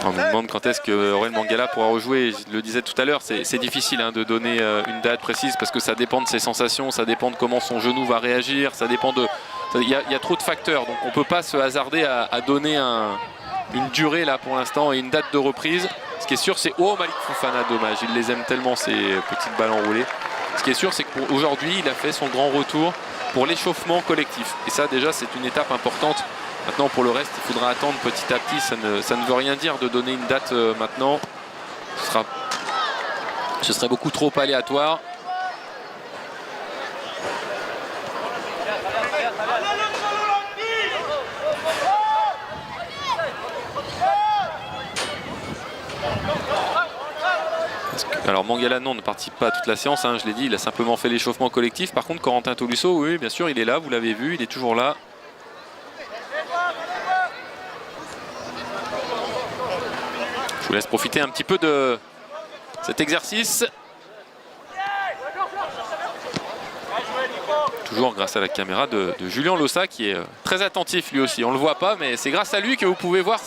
On nous demande quand est-ce que Aurel Mangala pourra rejouer. Je le disais tout à l'heure, c'est difficile de donner une date précise parce que ça dépend de ses sensations, ça dépend de comment son genou va réagir, ça dépend de... Il y a trop de facteurs, donc on ne peut pas se hasarder à donner une durée là pour l'instant et une date de reprise. Ce qui est sûr, c'est... Oh, Malik Fofana, dommage, il les aime tellement ces petites balles enroulées. Ce qui est sûr, c'est qu'aujourd'hui, il a fait son grand retour pour l'échauffement collectif. Et ça, déjà, c'est une étape importante. Maintenant, pour le reste, il faudra attendre petit à petit. Ça ne veut rien dire de donner une date maintenant. Ce serait beaucoup trop aléatoire. Alors Mangala non, ne participe pas à toute la séance, je l'ai dit, il a simplement fait l'échauffement collectif. Par contre, Corentin Tolisso, oui, bien sûr, il est là, vous l'avez vu, il est toujours là. Je vous laisse profiter un petit peu de cet exercice. toujours grâce à la caméra de Julien Lossa qui est très attentif lui aussi. On ne le voit pas, mais c'est grâce à lui que vous pouvez voir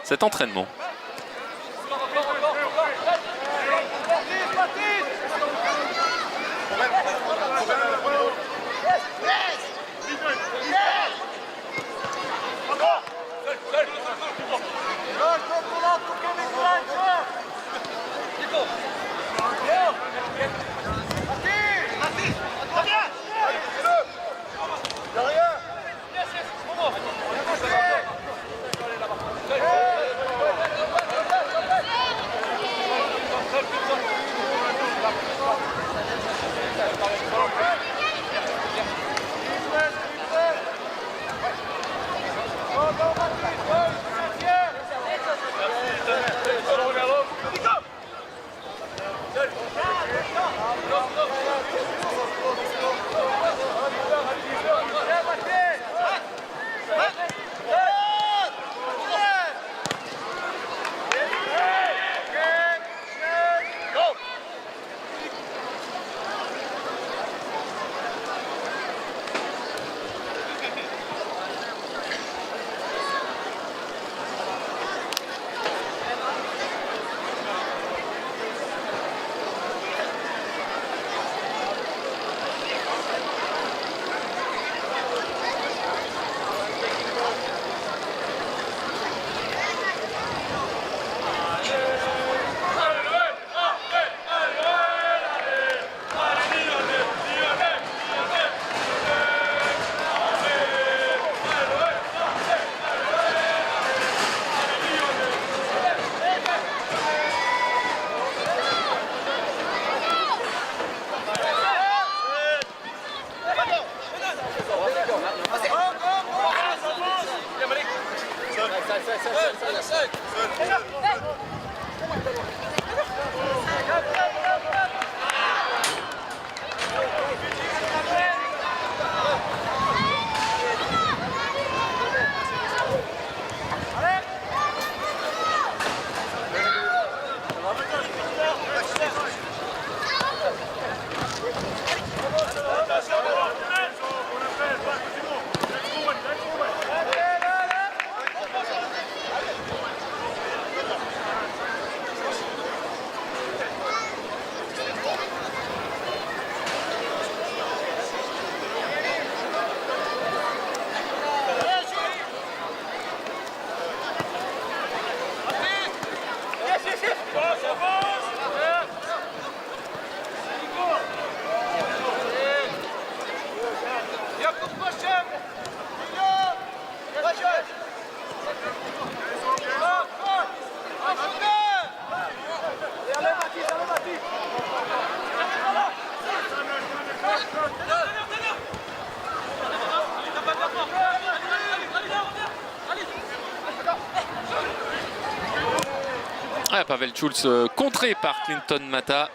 cet entraînement. Pavel Schulz contré par Clinton Mata.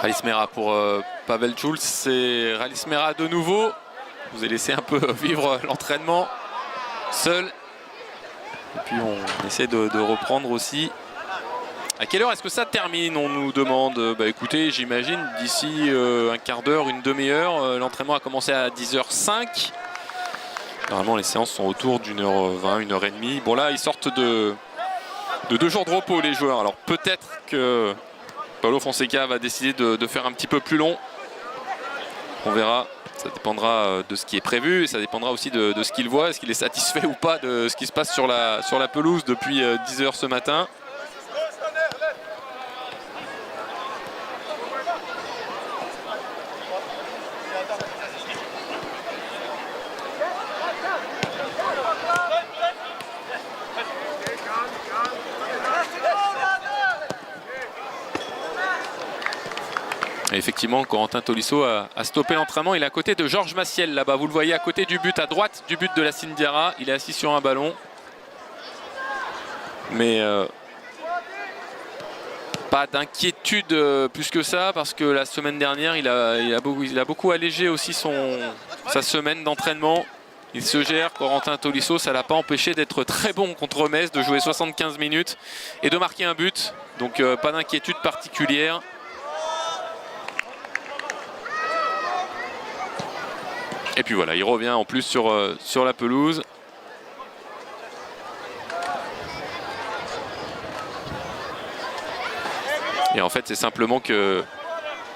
Ralis Mera pour Pavel Schulz. C'est Ralis Mera de nouveau. Je vous ai laissé un peu vivre l'entraînement seul. Et puis on essaie de reprendre aussi. À quelle heure est-ce que ça termine? On nous demande. Bah écoutez, j'imagine d'ici un quart d'heure, une demi-heure. L'entraînement a commencé à 10h05. Normalement les séances sont autour d'1h20, 1h30. Bon là ils sortent de 2 jours de repos les joueurs. Alors peut-être que Paulo Fonseca va décider de faire un petit peu plus long. On verra. Ça dépendra de ce qui est prévu et ça dépendra aussi de ce qu'il voit. Est-ce qu'il est satisfait ou pas de ce qui se passe sur la pelouse depuis 10h ce matin. Et effectivement, Corentin Tolisso a stoppé l'entraînement. Il est à côté de Georges Massiel là-bas. Vous le voyez à côté du but, à droite du but de la Diarra. Il est assis sur un ballon. Mais pas d'inquiétude plus que ça, parce que la semaine dernière, il a beaucoup allégé aussi sa semaine d'entraînement. Il se gère, Corentin Tolisso. Ça ne l'a pas empêché d'être très bon contre Metz, de jouer 75 minutes et de marquer un but. Donc pas d'inquiétude particulière. Et puis voilà, il revient en plus sur la pelouse. Et en fait, c'est simplement que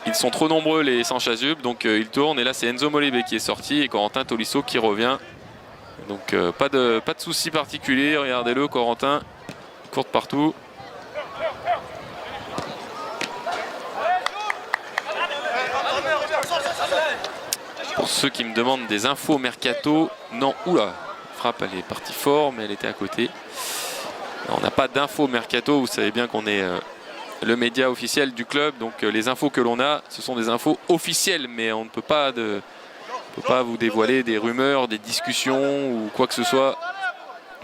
ils sont trop nombreux les sans-chasubles, donc ils tournent. Et là, c'est Enzo Molébé qui est sorti et Corentin Tolisso qui revient. Donc pas de souci particulier. Regardez-le, Corentin, il court partout. Pour ceux qui me demandent des infos mercato, non, oula, frappe, elle est partie fort, mais elle était à côté. On n'a pas d'infos mercato, vous savez bien qu'on est le média officiel du club, donc les infos que l'on a, ce sont des infos officielles, mais on ne peut pas vous dévoiler des rumeurs, des discussions ou quoi que ce soit.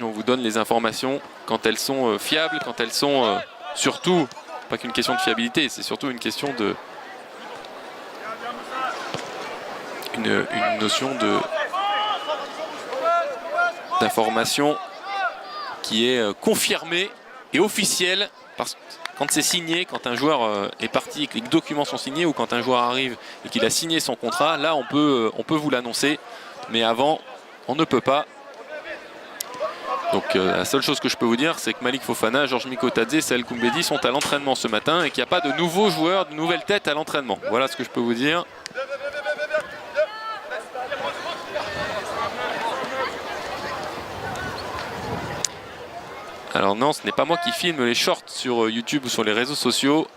On vous donne les informations quand elles sont fiables, quand elles sont surtout, pas qu'une question de fiabilité, c'est surtout une question de... Une notion d'information qui est confirmée et officielle, parce que quand c'est signé, quand un joueur est parti et que les documents sont signés, ou quand un joueur arrive et qu'il a signé son contrat, là on peut vous l'annoncer, mais avant on ne peut pas. Donc la seule chose que je peux vous dire, c'est que Malik Fofana, Georges Mikotadze, Saël Koumbedi sont à l'entraînement ce matin et qu'il n'y a pas de nouveaux joueurs, de nouvelles têtes à l'entraînement. Voilà ce que je peux vous dire. Alors non, ce n'est pas moi qui filme les shorts sur YouTube ou sur les réseaux sociaux.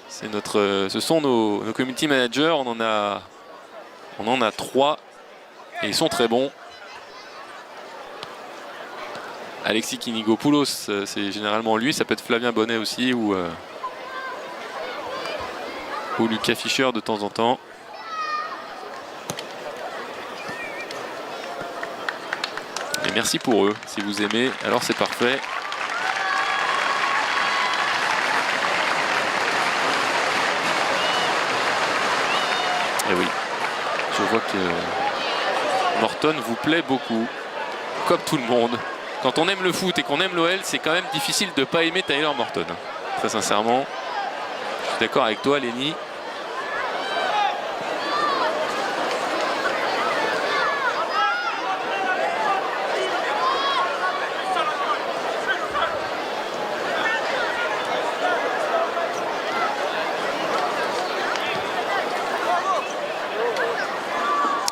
Ce sont nos community managers. On en a 3 et ils sont très bons. Alexis Kinigopoulos, c'est généralement lui. Ça peut être Flavien Bonnet aussi ou Lucas Fischer de temps en temps. Et merci pour eux. Si vous aimez, alors c'est parfait. Et oui, je vois que Morton vous plaît beaucoup, comme tout le monde. Quand on aime le foot et qu'on aime l'OL, c'est quand même difficile de ne pas aimer Tyler Morton. Très sincèrement, je suis d'accord avec toi, Lenny.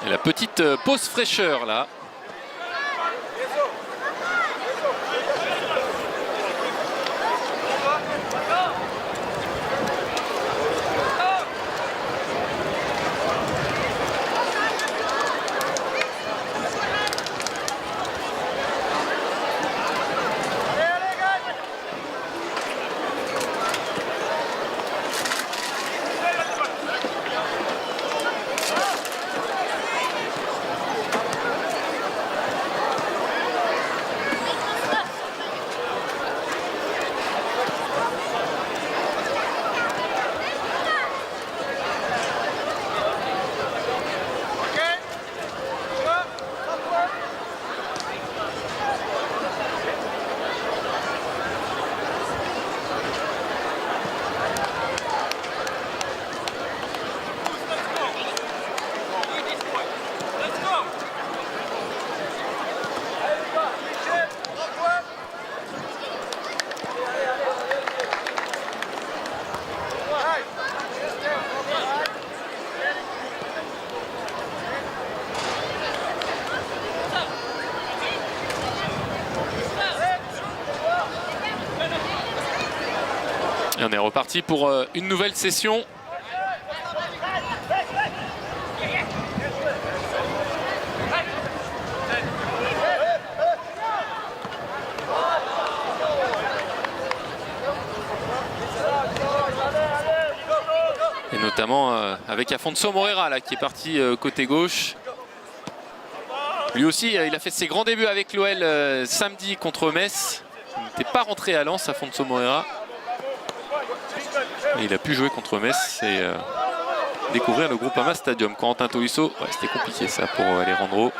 La petite pause fraîcheur là. Et on est reparti pour une nouvelle session. Et notamment avec Afonso Moreira là, qui est parti côté gauche. Lui aussi, il a fait ses grands débuts avec l'OL samedi contre Metz. Il n'était pas rentré à Lens, Afonso Moreira. Et il a pu jouer contre Metz et découvrir le Groupama Stadium. Corentin Tolisso, ouais, c'était compliqué ça pour Alejandro.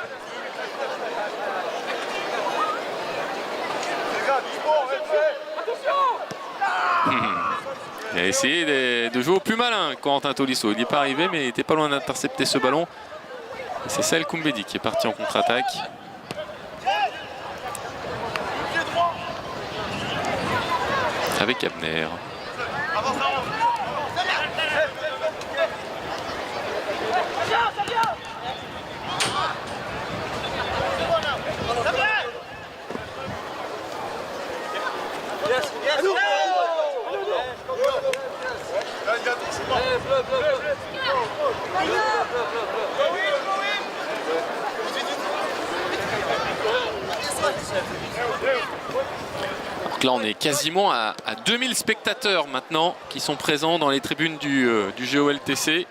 Il a essayé de jouer au plus malin, Corentin Tolisso. Il n'y est pas arrivé, mais il n'était pas loin d'intercepter ce ballon. C'est Saël Koumbedi qui est parti en contre-attaque. Avec Abner. Donc là on est quasiment à 2000 spectateurs maintenant qui sont présents dans les tribunes du GOLTC.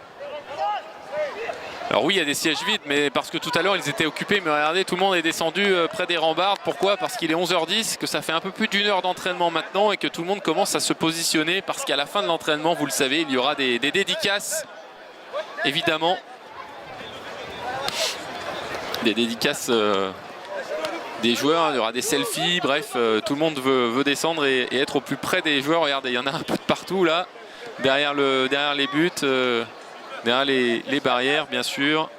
Alors oui, il y a des sièges vides, mais parce que tout à l'heure ils étaient occupés, mais regardez, tout le monde est descendu près des rambardes. Pourquoi? Parce qu'il est 11h10, que ça fait un peu plus d'une heure d'entraînement maintenant et que tout le monde commence à se positionner parce qu'à la fin de l'entraînement, vous le savez, il y aura des dédicaces, évidemment. Des dédicaces des joueurs, il y aura des selfies, bref, tout le monde veut descendre et être au plus près des joueurs. Regardez, il y en a un peu de partout là, derrière les buts. Derrière les barrières, bien sûr.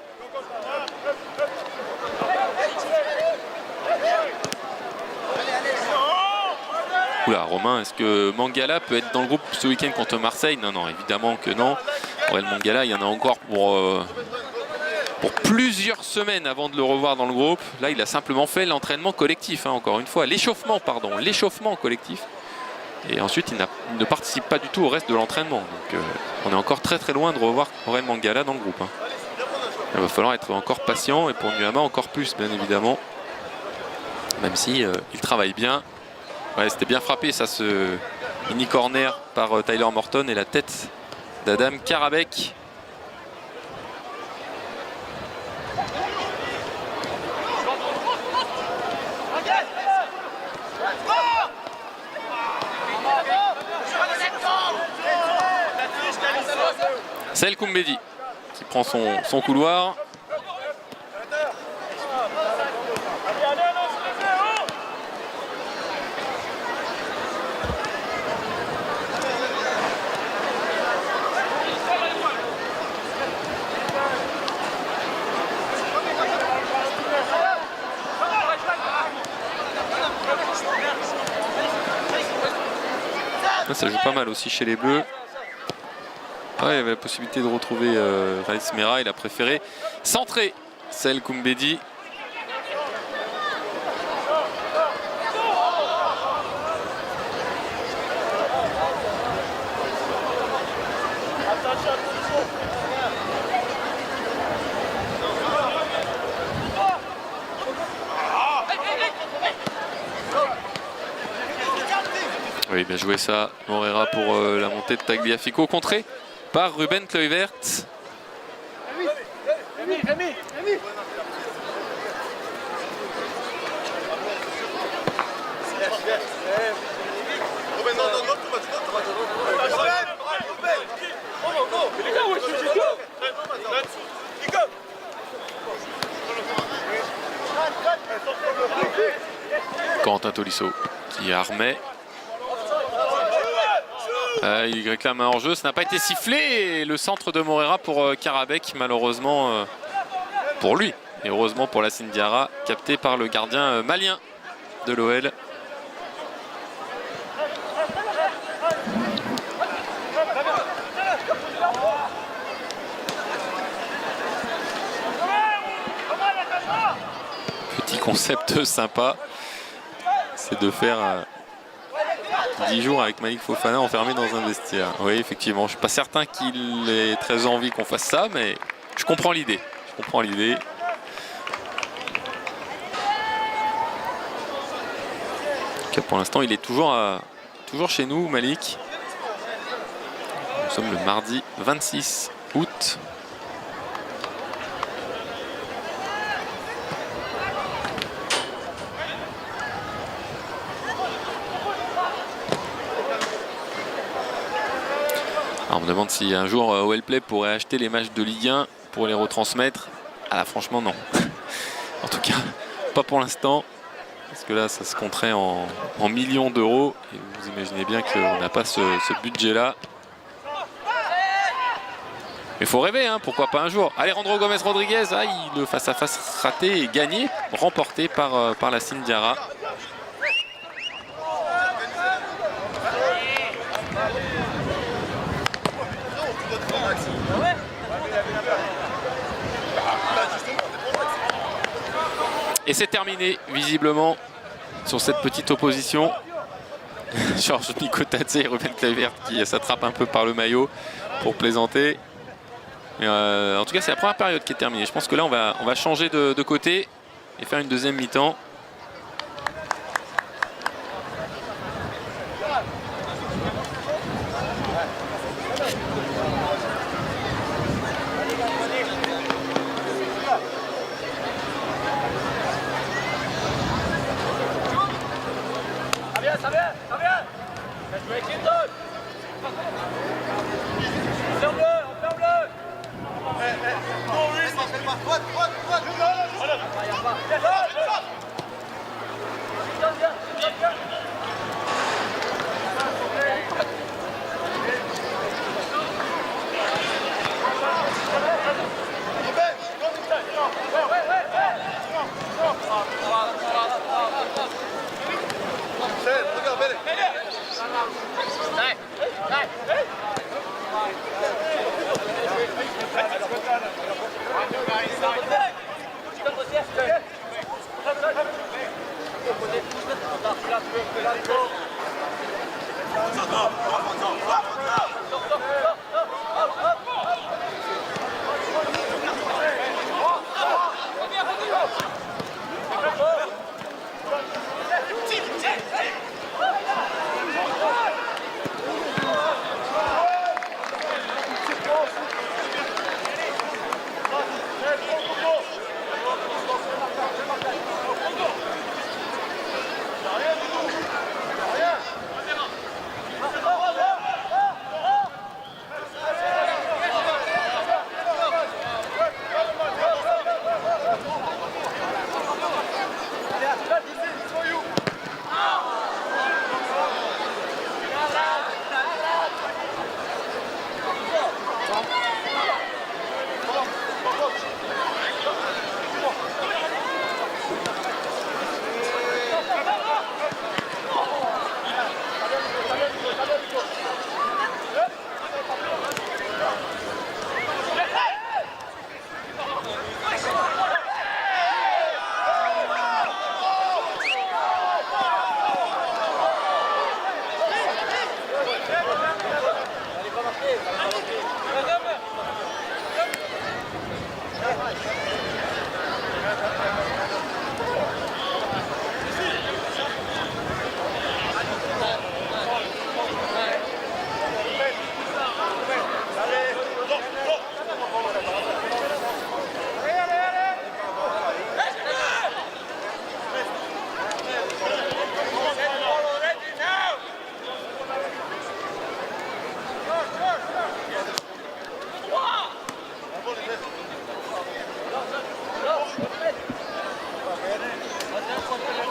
Oula, Romain, est-ce que Mangala peut être dans le groupe ce week-end contre Marseille? Non, non, évidemment que non. Aurel Mangala, il y en a encore pour plusieurs semaines avant de le revoir dans le groupe. Là, il a simplement fait l'entraînement collectif, hein, encore une fois. L'échauffement collectif. Et ensuite, il ne participe pas du tout au reste de l'entraînement. Donc, on est encore très très loin de revoir Aurel Mangala dans le groupe. Hein. Il va falloir être encore patient et pour Nuama encore plus, bien évidemment. Même si il travaille bien. Ouais, c'était bien frappé, ça, ce mini corner par Tyler Morton et la tête d'Adam Karabek. Saël Koumbedi qui prend son couloir. Ça joue pas mal aussi chez les Bleus. Ouais, il y avait la possibilité de retrouver Raïs Mera. Il a préféré centrer Saël Koumbedi. Oui, bien joué ça, Moreira pour la montée de Tagliafico, contré par Ruben Kluivert. Corentin Tolisso qui armait. Il réclame un hors-jeu, ça n'a pas été sifflé. Et le centre de Moreira pour Karabek, malheureusement pour lui. Et heureusement pour Lassine Diarra, capté par le gardien malien de l'OL. Petit concept sympa, c'est de faire 10 jours avec Malik Fofana enfermé dans un vestiaire. Oui, effectivement, je suis pas certain qu'il ait très envie qu'on fasse ça, mais je comprends l'idée. Je comprends l'idée. Pour l'instant, il est toujours chez nous, Malik. Nous sommes le mardi 26 août. Alors on me demande si un jour Wellplay pourrait acheter les matchs de Ligue 1 pour les retransmettre. Ah là, franchement, non. En tout cas, pas pour l'instant. Parce que là, ça se compterait en millions d'euros. Et vous imaginez bien qu'on n'a pas ce budget-là. Mais il faut rêver, hein, pourquoi pas un jour. Alejandro Gomez Rodriguez, le face-à-face raté et gagné, remporté par Lassine Diarra. Et c'est terminé, visiblement, sur cette petite opposition. Georges Mikotadze et Ruben Kluivert qui s'attrapent un peu par le maillot pour plaisanter. Mais en tout cas, c'est la première période qui est terminée. Je pense que là, on va changer de côté et faire une deuxième mi-temps.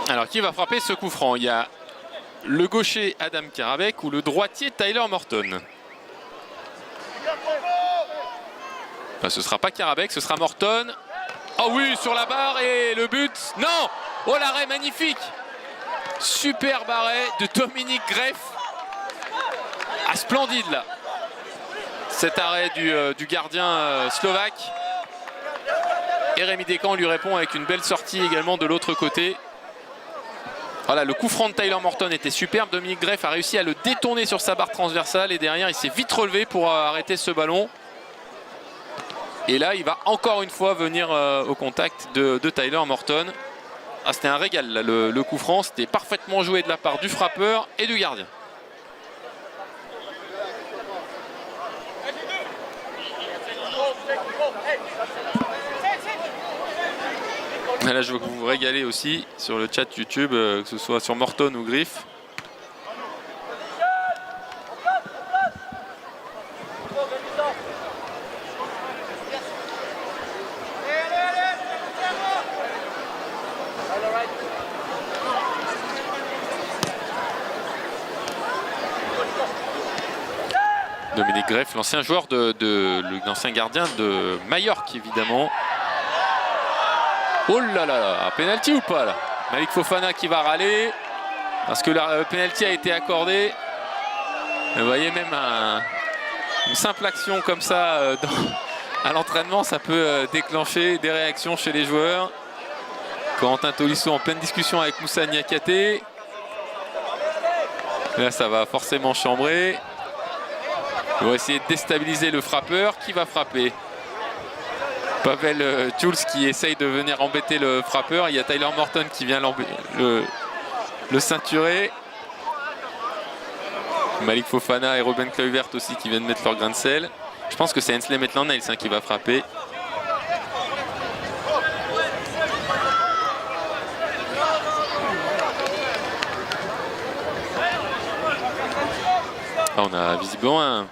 Alors qui va frapper ce coup franc? Il y a le gaucher Adam Karabek ou le droitier Tyler Morton. Enfin, ce ne sera pas Karabek, ce sera Morton. Oh oui, sur la barre et le but. Non! Oh, l'arrêt magnifique! Superbe arrêt de Dominique Greff. Ah, splendide là. Cet arrêt du gardien slovaque. Et Rémi Descamps lui répond avec une belle sortie également de l'autre côté. Voilà, le coup franc de Tyler Morton était superbe. Dominique Greff a réussi à le détourner sur sa barre transversale et derrière il s'est vite relevé pour arrêter ce ballon. Et là il va encore une fois venir au contact de Tyler Morton. Ah, c'était un régal là, le coup franc, c'était parfaitement joué de la part du frappeur et du gardien. Et là je veux que vous vous régalez aussi sur le chat YouTube, que ce soit sur Morton ou Griff. Dominique Greff, l'ancien joueur l'ancien gardien de Majorque évidemment. Oh là là, penalty ou pas là? Malik Fofana qui va râler parce que la penalty a été accordée. Vous voyez, même une simple action comme ça à l'entraînement, ça peut déclencher des réactions chez les joueurs. Corentin Tolisso en pleine discussion avec Moussa Niakhaté. Là, ça va forcément chambrer. Ils vont essayer de déstabiliser le frappeur qui va frapper. Pavel Jules qui essaye de venir embêter le frappeur. Il y a Tyler Morton qui vient le ceinturer. Malik Fofana et Robin Kluivert aussi qui viennent mettre leur grain de sel. Je pense que c'est Hensley Maitland-Niles qui va frapper. Là, on a visiblement un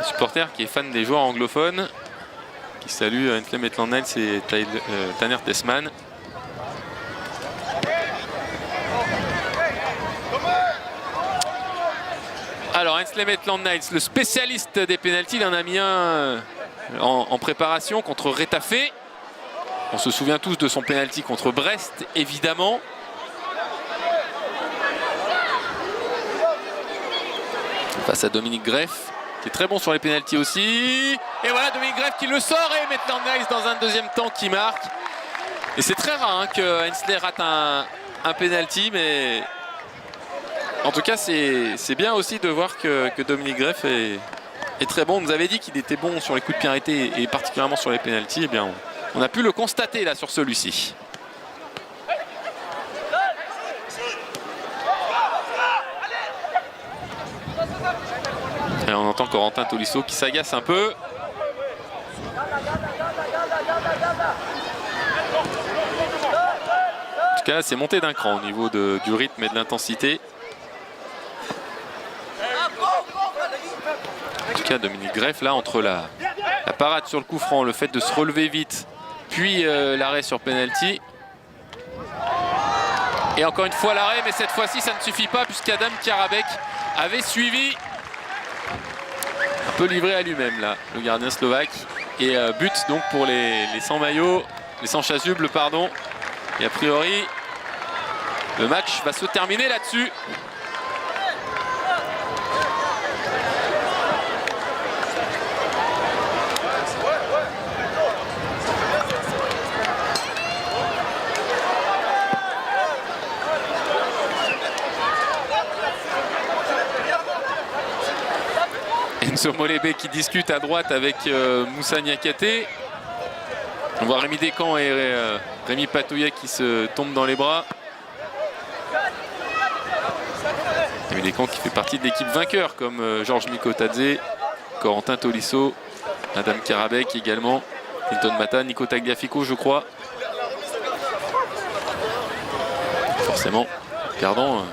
supporter qui est fan des joueurs anglophones, qui salue Hensley Maitland-Niles et Tanner Tessman. Alors Hensley Maitland-Niles, le spécialiste des pénaltys, il en a mis un en préparation contre Retafe. On se souvient tous de son pénalty contre Brest, évidemment. Face à Dominique Greff, qui est très bon sur les pénaltys aussi. Et voilà Dominique Greff qui le sort et Maitland-Niles dans un deuxième temps qui marque. Et c'est très rare que Hensley rate un pénalty, mais en tout cas c'est bien aussi de voir que Dominique Greff est très bon. On nous avait dit qu'il était bon sur les coups de pied arrêtés et particulièrement sur les pénaltys. Eh bien, on a pu le constater là sur celui-ci. Et on entend Corentin Tolisso qui s'agace un peu. En tout cas, c'est monté d'un cran au niveau du rythme et de l'intensité. En tout cas, Dominique Greff, là, entre la parade sur le coup franc, le fait de se relever vite, puis l'arrêt sur penalty. Et encore une fois l'arrêt, mais cette fois-ci, ça ne suffit pas puisqu'Adam Karabek avait suivi. Un peu livré à lui-même là, le gardien slovaque. Et but donc pour les 100 maillots, les 100 chasubles, pardon. Et a priori, le match va se terminer là-dessus. Enzo Molébé qui discute à droite avec Moussa Niakhaté. On voit Rémi Descamps et Rémi Patouillet qui se tombent dans les bras. Rémi Descamps qui fait partie de l'équipe vainqueur comme Georges Mikotadze, Corentin Tolisso, Adam Karabek également, Clinton Mata, Nico Tagliafico je crois. Forcément, perdant,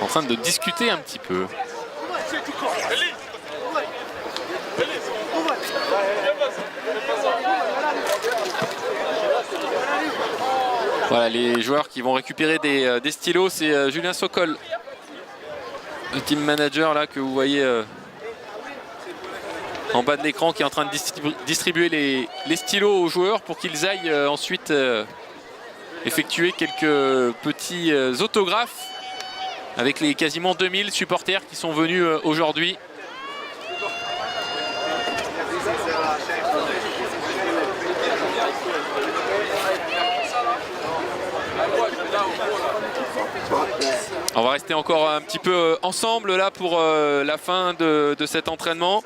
en train de discuter un petit peu. Voilà les joueurs qui vont récupérer des stylos, c'est Julien Sokol, le team manager là que vous voyez en bas de l'écran, qui est en train de distribuer les stylos aux joueurs pour qu'ils aillent ensuite effectuer quelques petits autographes avec les quasiment 2000 supporters qui sont venus aujourd'hui. On va rester encore un petit peu ensemble là pour la fin de cet entraînement,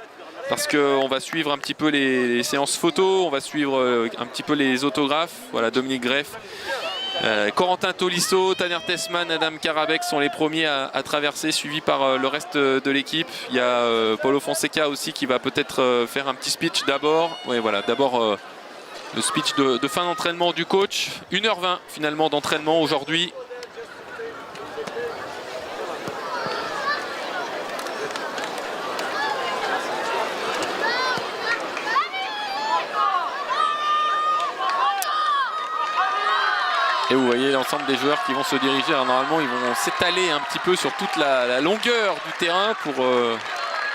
parce qu'on va suivre un petit peu les séances photos, on va suivre un petit peu les autographes. Voilà, Dominique Greff, Corentin Tolisso, Tanner Tessmann, Adam Karabek sont les premiers à traverser, suivis par le reste de l'équipe. Il y a Paulo Fonseca aussi qui va peut-être faire un petit speech d'abord. Oui, voilà, d'abord le speech de fin d'entraînement du coach. 1h20 finalement d'entraînement aujourd'hui. Et vous voyez l'ensemble des joueurs qui vont se diriger. Alors normalement, ils vont s'étaler un petit peu sur toute la longueur du terrain pour